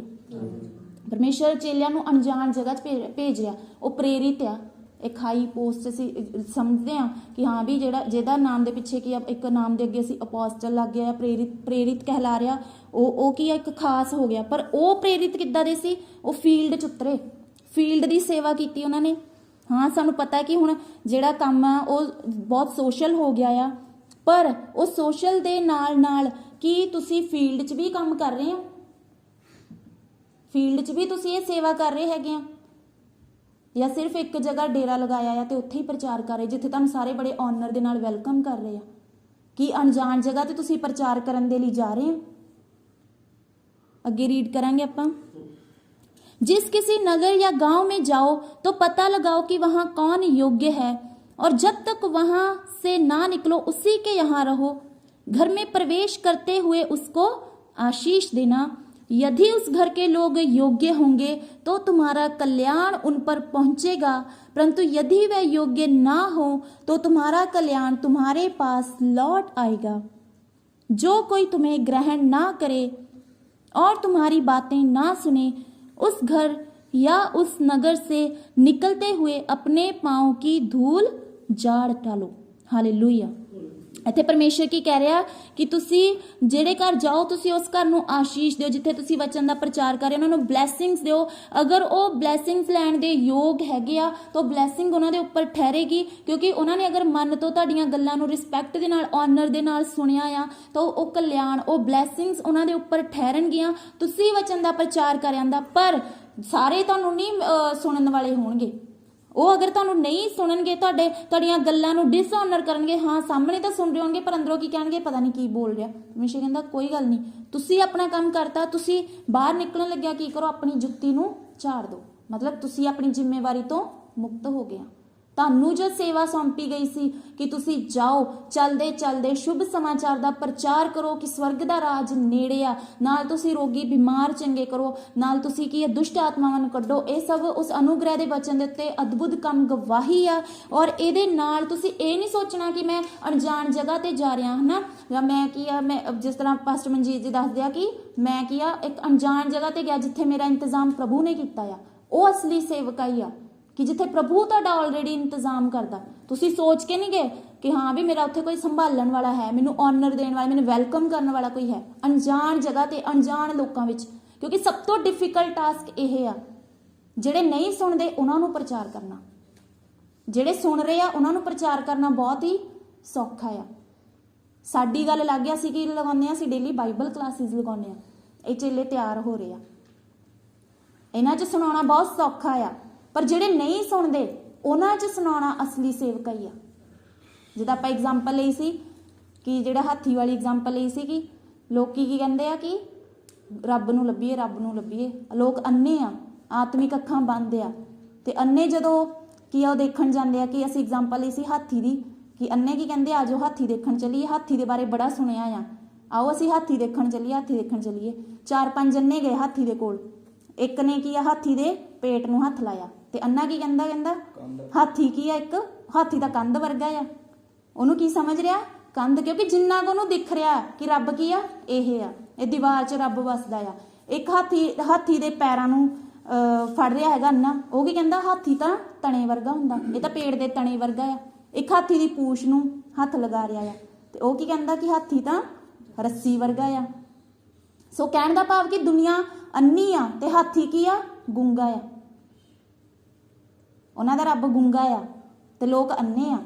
ਪਰਮੇਸ਼ਰ ਚੇਲਿਆਂ ਨੂੰ ਅਣਜਾਣ ਜਗ੍ਹਾ 'ਚ ਭੇਜ ਰਿਹਾ, ਉਹ ਪ੍ਰੇਰਿਤ ਆ। ਇੱਕ ਹਾਈ ਪੋਸਟ ਅਸੀਂ ਸਮਝਦੇ ਹਾਂ ਕਿ ਹਾਂ ਵੀ ਜਿਹਦਾ ਨਾਮ ਦੇ ਪਿੱਛੇ ਕੀ ਆ, ਇੱਕ ਨਾਮ ਦੇ ਅੱਗੇ ਅਸੀਂ ਅਪੋਸਟਲ ਲੱਗ ਗਿਆ, ਪ੍ਰੇਰਿਤ ਕਹਿਲਾ ਰਿਹਾ, ਉਹ ਕੀ ਆ, ਇੱਕ ਖਾਸ ਹੋ ਗਿਆ। ਪਰ ਉਹ ਪ੍ਰੇਰਿਤ ਕਿੱਦਾਂ ਦੇ ਸੀ? ਉਹ ਫੀਲਡ 'ਚ ਉਤਰੇ, ਫੀਲਡ ਦੀ ਸੇਵਾ ਕੀਤੀ ਉਹਨਾਂ ਨੇ। ਹਾਂ, ਸਾਨੂੰ ਪਤਾ ਕਿ ਹੁਣ ਜਿਹੜਾ ਕੰਮ ਆ ਉਹ ਬਹੁਤ ਸੋਸ਼ਲ ਹੋ ਗਿਆ ਆ, ਪਰ ਉਹ ਸੋਸ਼ਲ ਦੇ ਨਾਲ ਕੀ ਤੁਸੀਂ ਫੀਲਡ 'ਚ ਵੀ ਕੰਮ ਕਰ ਰਹੇ ਹੋ? ਫੀਲਡ 'ਚ ਵੀ ਤੁਸੀਂ ਇਹ ਸੇਵਾ ਕਰ ਰਹੇ ਹੈਗੇ ਆ ਜਾਂ ਸਿਰਫ ਇੱਕ ਜਗ੍ਹਾ ਡੇਰਾ ਲਗਾਇਆ ਆ ਤੇ ਉੱਥੇ ਹੀ ਪ੍ਰਚਾਰ ਕਰ ਰਹੇ ਜਿੱਥੇ ਤੁਹਾਨੂੰ ਸਾਰੇ ਬੜੇ ਆਨਰ ਦੇ ਨਾਲ ਵੈਲਕਮ ਕਰ ਰਹੇ ਆ? ਕੀ ਅਣਜਾਣ ਜਗ੍ਹਾ ਤੇ ਤੁਸੀਂ ਪ੍ਰਚਾਰ ਕਰਨ ਦੇ ਲਈ ਜਾ ਰਹੇ ਹੋ? ਅੱਗੇ ਰੀਡ ਕਰਾਂਗੇ ਆਪਾਂ। जिस किसी नगर या गांव में जाओ तो पता लगाओ कि वहां कौन योग्य है, और जब तक वहां से ना निकलो उसी के यहाँ रहो। घर में प्रवेश करते हुए उसको आशीष देना। यदि उस घर के लोग योग्य होंगे तो तुम्हारा कल्याण उन पर पहुंचेगा, परंतु यदि वह योग्य ना हो तो तुम्हारा कल्याण तुम्हारे पास लौट आएगा। जो कोई तुम्हें ग्रहण ना करे और तुम्हारी बातें ना सुने, उस घर या उस नगर से निकलते हुए अपने पांव की धूल झाड़ डालो। हालेलुया। ਇੱਥੇ ਪਰਮੇਸ਼ਰ ਕੀ ਕਹਿ ਰਿਹਾ ਕਿ ਤੁਸੀਂ ਜਿਹੜੇ ਘਰ ਜਾਓ ਤੁਸੀਂ ਉਸ ਘਰ ਨੂੰ ਆਸ਼ੀਸ਼ ਦਿਓ, ਜਿੱਥੇ ਤੁਸੀਂ ਵਚਨ ਦਾ ਪ੍ਰਚਾਰ ਕਰ ਰਹੇ ਉਹਨਾਂ ਨੂੰ ਬਲੈਸਿੰਗਸ ਦਿਓ। ਅਗਰ ਉਹ ਬਲੈਸਿੰਗਸ ਲੈਣ ਦੇ ਯੋਗ ਹੈਗੇ ਆ ਤਾਂ ਬਲੈਸਿੰਗ ਉਹਨਾਂ ਦੇ ਉੱਪਰ ਠਹਿਰੇਗੀ, ਕਿਉਂਕਿ ਉਹਨਾਂ ਨੇ ਅਗਰ ਮਨ ਤੋਂ ਤੁਹਾਡੀਆਂ ਗੱਲਾਂ ਨੂੰ ਰਿਸਪੈਕਟ ਦੇ ਨਾਲ, ਆਨਰ ਦੇ ਨਾਲ ਸੁਣਿਆ ਆ ਤਾਂ ਉਹ ਕਲਿਆਣ, ਉਹ ਬਲੈਸਿੰਗਸ ਉਹਨਾਂ ਦੇ ਉੱਪਰ ਠਹਿਰਨਗੀਆਂ। ਤੁਸੀਂ ਵਚਨ ਦਾ ਪ੍ਰਚਾਰ ਕਰ ਆਂਦਾ, ਪਰ ਸਾਰੇ ਤੁਹਾਨੂੰ ਨਹੀਂ ਸੁਣਨ ਵਾਲੇ ਹੋਣਗੇ। ਉਹ ਅਗਰ ਤੁਹਾਨੂੰ ਨਹੀਂ ਸੁਣਨਗੇ, ਤੁਹਾਡੀਆਂ ਗੱਲਾਂ ਨੂੰ ਡਿਸਆਨਰ ਕਰਨਗੇ। ਹਾਂ, ਸਾਹਮਣੇ ਤਾਂ ਸੁਣ ਰਹੇ ਹੋਣਗੇ ਪਰ ਅੰਦਰੋਂ ਕੀ ਕਹਿਣਗੇ, ਪਤਾ ਨਹੀਂ ਕੀ ਬੋਲ ਰਿਹਾ। ਪਰਮੇਸ਼ਰ ਕਹਿੰਦਾ ਕੋਈ ਗੱਲ ਨਹੀਂ, ਤੁਸੀਂ ਆਪਣਾ ਕੰਮ ਕਰਤਾ, ਤੁਸੀਂ ਬਾਹਰ ਨਿਕਲਣ ਲੱਗਿਆ ਕੀ ਕਰੋ, ਆਪਣੀ ਜੁੱਤੀ ਨੂੰ ਝਾੜ ਦਿਓ। ਮਤਲਬ ਤੁਸੀਂ ਆਪਣੀ ਜ਼ਿੰਮੇਵਾਰੀ ਤੋਂ ਮੁਕਤ ਹੋ ਗਏ। ਤੁਹਾਨੂੰ ਜੋ ਸੇਵਾ ਸੌਂਪੀ ਗਈ ਸੀ ਕਿ ਤੁਸੀਂ ਜਾਓ, ਚਲਦੇ ਚਲਦੇ ਸ਼ੁਭ ਸਮਾਚਾਰ ਦਾ ਪ੍ਰਚਾਰ ਕਰੋ ਕਿ ਸਵਰਗ ਦਾ ਰਾਜ ਨੇੜੇ ਆ, ਨਾਲ ਤੁਸੀਂ ਰੋਗੀ ਬਿਮਾਰ ਚੰਗੇ ਕਰੋ, ਨਾਲ ਤੁਸੀਂ ਕੀ ਦੁਸ਼ਟ ਆਤਮਾਵਾਂ ਨੂੰ ਕੱਢੋ। ਇਹ ਸਭ ਉਸ ਅਨੁਗ੍ਰਹਿ ਦੇ ਵਚਨ ਦੇ ਉੱਤੇ ਅਦਭੁਤ ਕੰਮ ਗਵਾਹੀ ਆ। ਔਰ ਇਹਦੇ ਨਾਲ ਤੁਸੀਂ ਇਹ ਨਹੀਂ ਸੋਚਣਾ ਕਿ ਮੈਂ ਅਣਜਾਣ ਜਗ੍ਹਾ ਤੇ ਜਾ ਰਿਹਾ ਹਨਾ, ਜਾਂ ਮੈਂ ਕੀ ਆ, ਮੈਂ ਜਿਸ ਤਰ੍ਹਾਂ ਪਾਸਟਰ ਮਨਜੀਤ ਜੀ ਦੱਸਦੇ ਆ ਕਿ ਮੈਂ ਕੀ ਆ, ਇੱਕ ਅਣਜਾਣ ਜਗ੍ਹਾ ਤੇ ਗਿਆ ਜਿੱਥੇ ਮੇਰਾ ਇੰਤਜ਼ਾਮ ਪ੍ਰਭੂ ਨੇ ਕੀਤਾ ਆ। ਉਹ ਅਸਲੀ ਸੇਵਕਾਈ ਆ ਕਿ ਜਿੱਥੇ ਪ੍ਰਭੂ ਤੁਹਾਡਾ ਆਲਰੇਡੀ ਇੰਤਜ਼ਾਮ ਕਰਦਾ। ਤੁਸੀਂ ਸੋਚ ਕੇ ਨਹੀਂ ਗਏ ਕਿ ਹਾਂ ਵੀ ਮੇਰਾ ਉੱਥੇ ਕੋਈ ਸੰਭਾਲਣ ਵਾਲਾ ਹੈ, ਮੈਨੂੰ ਆਨਰ ਦੇਣ ਵਾਲਾ, ਮੈਨੂੰ ਵੈਲਕਮ ਕਰਨ ਵਾਲਾ ਕੋਈ ਹੈ। ਅਣਜਾਣ ਜਗ੍ਹਾ ਤੇ ਅਣਜਾਣ ਲੋਕਾਂ ਵਿੱਚ, ਕਿਉਂਕਿ ਸਭ ਤੋਂ ਡਿਫਿਕਲਟ ਟਾਸਕ ਇਹ ਆ, ਜਿਹੜੇ ਨਹੀਂ ਸੁਣਦੇ ਉਹਨਾਂ ਨੂੰ ਪ੍ਰਚਾਰ ਕਰਨਾ, ਜਿਹੜੇ ਸੁਣ ਰਹੇ ਆ ਉਹਨਾਂ ਨੂੰ ਪ੍ਰਚਾਰ ਕਰਨਾ ਬਹੁਤ ਹੀ ਸੌਖਾ ਆ। ਸਾਡੀ ਗੱਲ ਲੱਗ ਗਿਆ ਸੀ ਕਿ ਲਗਾਉਂਦੇ ਆ, ਅਸੀਂ ਡੇਲੀ ਬਾਈਬਲ ਕਲਾਸਿਸ ਲਗਾਉਂਦੇ ਆ, ਇਹ ਚੇਲੇ ਤਿਆਰ ਹੋ ਰਹੇ ਆ, ਇਹਨਾਂ 'ਚ ਸੁਣਾਉਣਾ ਬਹੁਤ ਸੌਖਾ ਆ, ਪਰ ਜਿਹੜੇ ਨਹੀਂ ਸੁਣਦੇ ਉਹਨਾਂ 'ਚ ਸੁਣਾਉਣਾ ਅਸਲੀ ਸੇਵਕਾਈ ਆ। ਜਿੱਦਾਂ ਆਪਾਂ ਐਗਜ਼ਾਮਪਲ ਲਈ ਸੀ कि ਜਿਹੜਾ ਹਾਥੀ ਵਾਲੀ ਐਗਜ਼ਾਮਪਲ ਲਈ ਸੀ ਕਿ ਲੋਕੀ ਕੀ ਕਹਿੰਦੇ ਆ ਕਿ ਰੱਬ ਨੂੰ ਲੱਭੀਏ, ਰੱਬ ਨੂੰ ਲੱਭੀਏ। ਲੋਕ ਅੰਨੇ ਆ, ਆਤਮਿਕ ਅੱਖਾਂ ਬੰਦ ਆ, ਤੇ ਅੰਨੇ ਜਦੋਂ ਕੀ ਆ ਉਹ ਦੇਖਣ ਜਾਂਦੇ ਆ ਕਿ ਅਸੀਂ ਐਗਜ਼ਾਮਪਲ ਲਈ ਸੀ ਹਾਥੀ ਦੀ, ਕਿ ਅੰਨੇ ਕੀ ਕਹਿੰਦੇ ਆ ਜਾਓ ਹਾਥੀ ਦੇਖਣ ਚੱਲੀਏ, ਹਾਥੀ ਦੇ ਬਾਰੇ ਬੜਾ ਸੁਣਿਆ ਆ, ਆਓ ਅਸੀਂ ਹਾਥੀ ਦੇਖਣ ਚੱਲੀਏ, ਹਾਥੀ ਦੇਖਣ ਚੱਲੀਏ। 4-5 ਅੰਨੇ ਗਏ ਹਾਥੀ ਦੇ ਕੋਲ, ਇੱਕ ਨੇ ਕੀ ਆ ਹਾਥੀ ਦੇ ਪੇਟ ਨੂੰ ਹੱਥ ਲਾਇਆ, ਤੇ ਅੰਨਾ ਕੀ ਕਹਿੰਦਾ ਹਾਥੀ ਕੀ ਆ, ਇੱਕ ਹਾਥੀ ਦਾ ਕੰਧ ਵਰਗਾ ਆ। ਉਹਨੂੰ ਕੀ ਸਮਝ ਰਿਹਾ? ਕੰਧ, ਕਿਉਂਕਿ ਜਿੰਨਾ ਕੁ ਉਹਨੂੰ ਦਿਖ ਰਿਹਾ ਕਿ ਰੱਬ ਕੀ ਆ, ਇਹ ਆ, ਇਹ ਦੀਵਾਰ 'ਚ ਰੱਬ ਵਸਦਾ ਆ। ਇੱਕ ਹਾਥੀ ਦੇ ਪੈਰਾਂ ਨੂੰ ਫੜ ਰਿਹਾ ਹੈਗਾ ਅੰਨਾ, ਉਹ ਕੀ ਕਹਿੰਦਾ ਹਾਥੀ ਤਾਂ ਤਣੇ ਵਰਗਾ ਹੁੰਦਾ, ਇਹ ਤਾਂ ਪੇੜ ਦੇ ਤਣੇ ਵਰਗਾ ਆ। ਇੱਕ ਹਾਥੀ ਦੀ ਪੂਛ ਨੂੰ ਹੱਥ ਲਗਾ ਰਿਹਾ ਆ, ਤੇ ਉਹ ਕੀ ਕਹਿੰਦਾ ਕਿ ਹਾਥੀ ਤਾਂ ਰੱਸੀ ਵਰਗਾ ਆ। ਸੋ ਕਹਿਣ ਦਾ ਭਾਵ ਕਿ ਦੁਨੀਆ ਅੰਨੀ ਆ ਤੇ ਹਾਥੀ ਕੀ ਆ, ਗੂੰਗਾ ਆ। ਉਹਨਾਂ ਦਾ ਰੱਬ ਗੂੰਗਾ ਆ ਤੇ ਲੋਕ ਅੰਨੇ ਆ।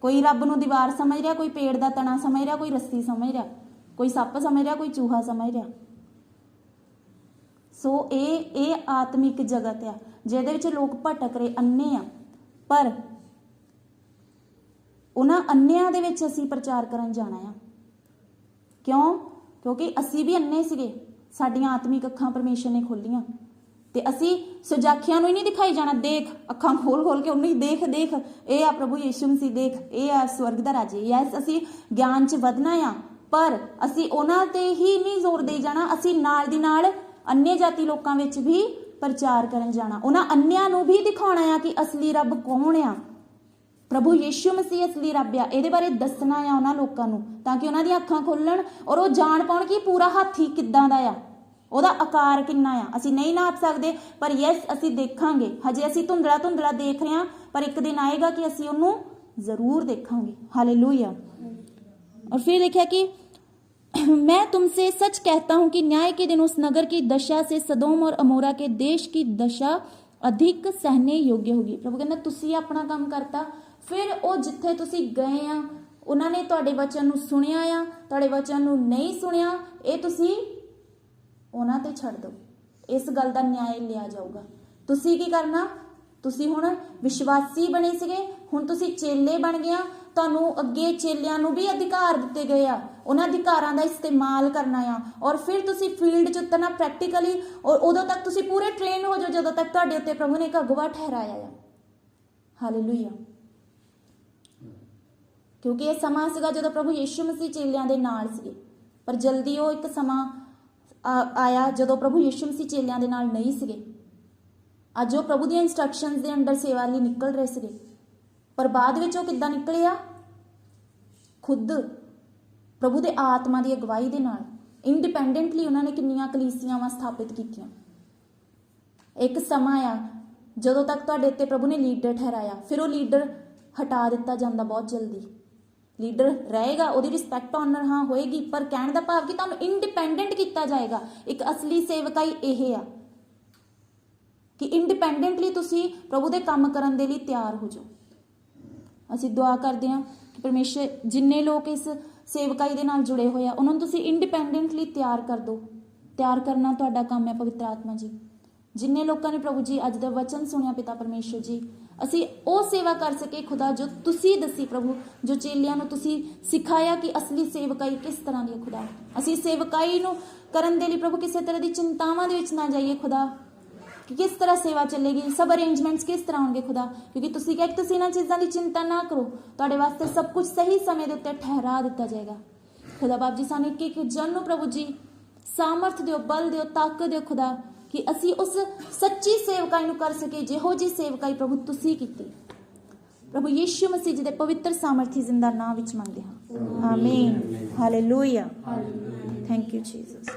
ਕੋਈ ਰੱਬ ਨੂੰ ਦੀਵਾਰ ਸਮਝ ਰਿਹਾ, ਕੋਈ ਪੇੜ ਦਾ ਤਣਾ ਸਮਝ ਰਿਹਾ, ਕੋਈ ਰੱਸੀ ਸਮਝ ਰਿਹਾ, ਕੋਈ ਸੱਪ ਸਮਝ ਰਿਹਾ, ਕੋਈ ਚੂਹਾ ਸਮਝ ਰਿਹਾ। ਸੋ ਇਹ ਆਤਮਿਕ ਜਗਤ ਆ ਜਿਹਦੇ ਵਿੱਚ ਲੋਕ ਭਟਕ ਰਹੇ, ਅੰਨੇ ਆ। ਪਰ ਉਹਨਾਂ ਅੰਨਿਆਂ ਦੇ ਵਿੱਚ ਅਸੀਂ ਪ੍ਰਚਾਰ ਕਰਨ ਜਾਣਾ ਆ। ਕਿਉਂ? ਕਿਉਂਕਿ ਅਸੀਂ ਵੀ ਅੰਨੇ ਸੀਗੇ, ਸਾਡੀਆਂ ਆਤਮਿਕ ਅੱਖਾਂ ਪਰਮੇਸ਼ਰ ਨੇ ਖੋਲੀਆਂ, ਤੇ ਅਸੀਂ ਸੁਜਾਖੀਆਂ ਨੂੰ ਹੀ ਨਹੀਂ ਦਿਖਾਈ ਜਾਣਾ, ਦੇਖ ਅੱਖਾਂ ਖੋਲ ਕੇ ਉਹਨੂੰ ਹੀ ਦੇਖ, ਇਹ ਆ ਪ੍ਰਭੂ ਯਿਸੂ ਮਸੀਹ, ਦੇਖ ਇਹ ਆ ਸਵਰਗ ਦਾ ਰਾਜ। ਯੈਸ, ਅਸੀਂ ਗਿਆਨ 'ਚ ਵਧਣਾ ਆ, ਪਰ ਅਸੀਂ ਉਹਨਾਂ ਤੇ ਹੀ ਨਹੀਂ ਜ਼ੋਰ ਦੇਈ ਜਾਣਾ, ਅਸੀਂ ਨਾਲ ਦੀ ਨਾਲ ਅੰਨੇ ਜਾਤੀ ਲੋਕਾਂ ਵਿੱਚ ਵੀ ਪ੍ਰਚਾਰ ਕਰਨ ਜਾਣਾ। ਉਹਨਾਂ ਅੰਨਿਆਂ ਨੂੰ ਵੀ ਦਿਖਾਉਣਾ ਆ ਕਿ ਅਸਲੀ ਰੱਬ ਕੌਣ ਆ, ਪ੍ਰਭੂ ਯਿਸੂ ਮਸੀਹ ਅਸਲੀ ਰੱਬ ਆ। ਇਹਦੇ ਬਾਰੇ ਦੱਸਣਾ ਆ ਉਹਨਾਂ ਲੋਕਾਂ ਨੂੰ, ਤਾਂ ਕਿ ਉਹਨਾਂ ਦੀਆਂ ਅੱਖਾਂ ਖੁੱਲਣ ਔਰ ਉਹ ਜਾਣ ਪਾਉਣ ਕਿ ਪੂਰਾ ਹਾਥੀ ਕਿੱਦਾਂ ਦਾ ਆ, ਉਹਦਾ ਆਕਾਰ ਕਿੰਨਾ ਆ। ਅਸੀਂ ਨਹੀਂ ਨਾਪ ਸਕਦੇ, ਪਰ ਯੈਸ ਅਸੀਂ ਦੇਖਾਂਗੇ। ਹਜੇ ਅਸੀਂ ਧੁੰਦਲਾ ਦੇਖ ਰਹੇ ਹਾਂ, ਪਰ ਇੱਕ ਦਿਨ ਆਏਗਾ कि ਅਸੀਂ ਉਹਨੂੰ ਜ਼ਰੂਰ ਦੇਖਾਂਗੇ। हालेलुया। और फिर देखा कि मैं तुमसे सच कहता हूं कि न्याय के दिन उस नगर की दशा से सदोम और अमोरा के देश की दशा अधिक सहने योग्य होगी। प्रभु कहना तुसी अपना काम करता, फिर वो जिथे तुसी गए आ उन्होंने तुहाडे वचन नूं सुनिया आ, तुहाडे वचन नूं नहीं सुनिया, ये तुसी ਉਹਨਾਂ ਤੇ ਛੱਡ ਦਿਓ। ਇਸ ਗੱਲ ਦਾ ਨਿਆਂ ਲਿਆ ਜਾਊਗਾ। ਤੁਸੀਂ ਕੀ ਕਰਨਾ? ਤੁਸੀਂ ਹੁਣ ਵਿਸ਼ਵਾਸੀ ਬਣੇ ਸੀਗੇ, ਹੁਣ ਤੁਸੀਂ ਚੇਲੇ ਬਣ ਗਏ। ਤੁਹਾਨੂੰ ਅੱਗੇ ਚੇਲਿਆਂ ਨੂੰ ਵੀ ਅਧਿਕਾਰ ਦਿੱਤੇ ਗਏ ਆ, ਉਹਨਾਂ ਅਧਿਕਾਰਾਂ ਦਾ ਇਸਤੇਮਾਲ ਕਰਨਾ ਆ, ਔਰ ਫਿਰ ਤੁਸੀਂ ਫੀਲਡ 'ਚ ਉਤਰਨਾ ਪ੍ਰੈਕਟੀਕਲੀ। ਔਰ ਉਦੋਂ ਤੱਕ ਤੁਸੀਂ ਪੂਰੇ ਟ੍ਰੇਨ ਹੋ ਜਾਓ ਜਦੋਂ ਤੱਕ ਤੁਹਾਡੇ ਉੱਤੇ ਪ੍ਰਭੂ ਨੇ ਇੱਕ ਅਗਵਾ ਠਹਿਰਾਇਆ ਆ। ਹਾਲੇਲੂਇਆ। ਕਿਉਂਕਿ ਇਹ ਸਮਾਂ ਸੀਗਾ ਜਦੋਂ ਪ੍ਰਭੂ ਯਿਸੂ ਮਸੀਹ ਚੇਲਿਆਂ ਦੇ ਨਾਲ ਸੀਗੇ, ਪਰ ਜਲਦੀ ਉਹ ਇੱਕ ਸਮਾਂ ਆਇਆ ਜਦੋਂ ਪ੍ਰਭੂ ਯਿਸੂ ਮਸੀਹ ਚੇਲਿਆਂ ਦੇ ਨਾਲ ਨਹੀਂ ਸੀਗੇ। ਅੱਜ ਉਹ ਪ੍ਰਭੂ ਦੀਆਂ ਇੰਸਟਰਕਸ਼ਨਸ ਦੇ ਅੰਡਰ ਸੇਵਾ ਲਈ ਨਿਕਲ ਰਹੇ ਸੀਗੇ, ਪਰ ਬਾਅਦ ਵਿੱਚ ਉਹ ਕਿੱਦਾਂ ਨਿਕਲੇ ਆ? ਖੁਦ ਪ੍ਰਭੂ ਦੇ ਆਤਮਾ ਦੀ ਅਗਵਾਈ ਦੇ ਨਾਲ ਇੰਡੀਪੈਂਡੈਂਟਲੀ ਉਹਨਾਂ ਨੇ ਕਿੰਨੀਆਂ ਕਲੀਸਿਆਵਾਂ ਸਥਾਪਿਤ ਕੀਤੀਆਂ। ਇੱਕ ਸਮਾਂ ਆ ਜਦੋਂ ਤੱਕ ਤੁਹਾਡੇ ਉੱਤੇ ਪ੍ਰਭੂ ਨੇ ਲੀਡਰ ਠਹਿਰਾਇਆ, ਫਿਰ ਉਹ ਲੀਡਰ ਹਟਾ ਦਿੱਤਾ ਜਾਂਦਾ ਬਹੁਤ ਜਲਦੀ। ਲੀਡਰ ਰਹੇਗਾ, ਉਹਦੀ ਰਿਸਪੈਕਟ ਆਨਰ ਹਾਂ ਹੋਏਗੀ, ਪਰ ਕਹਿਣ ਦਾ ਭਾਵ ਕਿ ਤੁਹਾਨੂੰ ਇੰਡੀਪੈਂਡੈਂਟ ਕੀਤਾ ਜਾਏਗਾ। ਇੱਕ ਅਸਲੀ ਸੇਵਕਾਈ ਇਹ ਆ ਕਿ ਇੰਡੀਪੈਂਡੈਂਟਲੀ ਤੁਸੀਂ ਪ੍ਰਭੂ ਦੇ ਕੰਮ ਕਰਨ ਦੇ ਲਈ ਤਿਆਰ ਹੋ ਜਾਓ। ਅਸੀਂ ਦੁਆ ਕਰਦੇ ਹਾਂ ਕਿ ਪਰਮੇਸ਼ਰ ਜਿੰਨੇ ਲੋਕ ਇਸ ਸੇਵਕਾਈ ਦੇ ਨਾਲ ਜੁੜੇ ਹੋਏ ਆ ਉਹਨਾਂ ਨੂੰ ਤੁਸੀਂ ਇੰਡੀਪੈਂਡੈਂਟਲੀ ਤਿਆਰ ਕਰ ਦਿਓ। ਤਿਆਰ ਕਰਨਾ ਤੁਹਾਡਾ ਕੰਮ ਹੈ ਪਵਿੱਤਰ ਆਤਮਾ ਜੀ। ਜਿੰਨੇ ਲੋਕਾਂ ਨੇ ਪ੍ਰਭੂ ਜੀ ਅੱਜ ਦਾ ਵਚਨ ਸੁਣਿਆ ਪਿਤਾ ਪਰਮੇਸ਼ਰ ਜੀ, ਅਸੀਂ ਉਹ ਸੇਵਾ ਕਰ ਸਕੇ ਖੁਦਾ ਜੋ ਤੁਸੀਂ ਦੱਸੀ ਪ੍ਰਭੂ, ਜੋ ਚੇਲਿਆਂ ਨੂੰ ਤੁਸੀਂ ਸਿਖਾਇਆ ਕਿ ਅਸਲੀ ਸੇਵਕਾਈ ਕਿਸ ਤਰ੍ਹਾਂ ਦੀ ਹੈ ਖੁਦਾ। ਅਸੀਂ ਸੇਵਕਾਈ ਨੂੰ ਕਰਨ ਦੇ ਲਈ ਪ੍ਰਭੂ ਕਿਸੇ ਤਰ੍ਹਾਂ ਦੀ ਚਿੰਤਾਵਾਂ ਦੇ ਵਿੱਚ ਨਾ ਜਾਈਏ ਖੁਦਾ, ਕਿ ਕਿਸ ਤਰ੍ਹਾਂ ਸੇਵਾ ਚੱਲੇਗੀ, ਸਭ ਅਰੇਂਜਮੈਂਟਸ ਕਿਸ ਤਰ੍ਹਾਂ ਹੋਣਗੇ ਖੁਦਾ, ਕਿਉਂਕਿ ਤੁਸੀਂ ਕਿਹਾ ਕਿ ਤੁਸੀਂ ਇਹਨਾਂ ਚੀਜ਼ਾਂ ਦੀ ਚਿੰਤਾ ਨਾ ਕਰੋ, ਤੁਹਾਡੇ ਵਾਸਤੇ ਸਭ ਕੁਝ ਸਹੀ ਸਮੇਂ ਦੇ ਉੱਤੇ ਠਹਿਰਾ ਦਿੱਤਾ ਜਾਏਗਾ। ਖੁਦਾ ਬਾਪ ਜੀ ਸਾਨੂੰ ਇੱਕ ਇੱਕ ਜਨ ਨੂੰ ਪ੍ਰਭੂ ਜੀ ਸਾਮਰਥ ਦਿਓ, ਬਲ ਦਿਓ, ਤਾਕਤ ਦਿਓ ਖੁਦਾ, ਕਿ ਅਸੀਂ ਉਸ ਸੱਚੀ ਸੇਵਕਾਈ ਨੂੰ ਕਰ ਸਕੇ ਜਿਹੋ ਜੀ ਸੇਵਕਾਈ ਪ੍ਰਭੂ ਤੁਸੀਂ ਕੀਤੀ। ਪ੍ਰਭੂ ਯਿਸੂ ਮਸੀਹ ਜੀ ਦੇ ਪਵਿੱਤਰ ਸਾਮਰਥੀ ਜ਼ਿੰਦਾ ਨਾਮ ਵਿੱਚ ਮੰਗਦੇ ਹਾਂ, ਆਮੀਨ। ਹਾਲੇਲੂਇਆ। Thank you Jesus.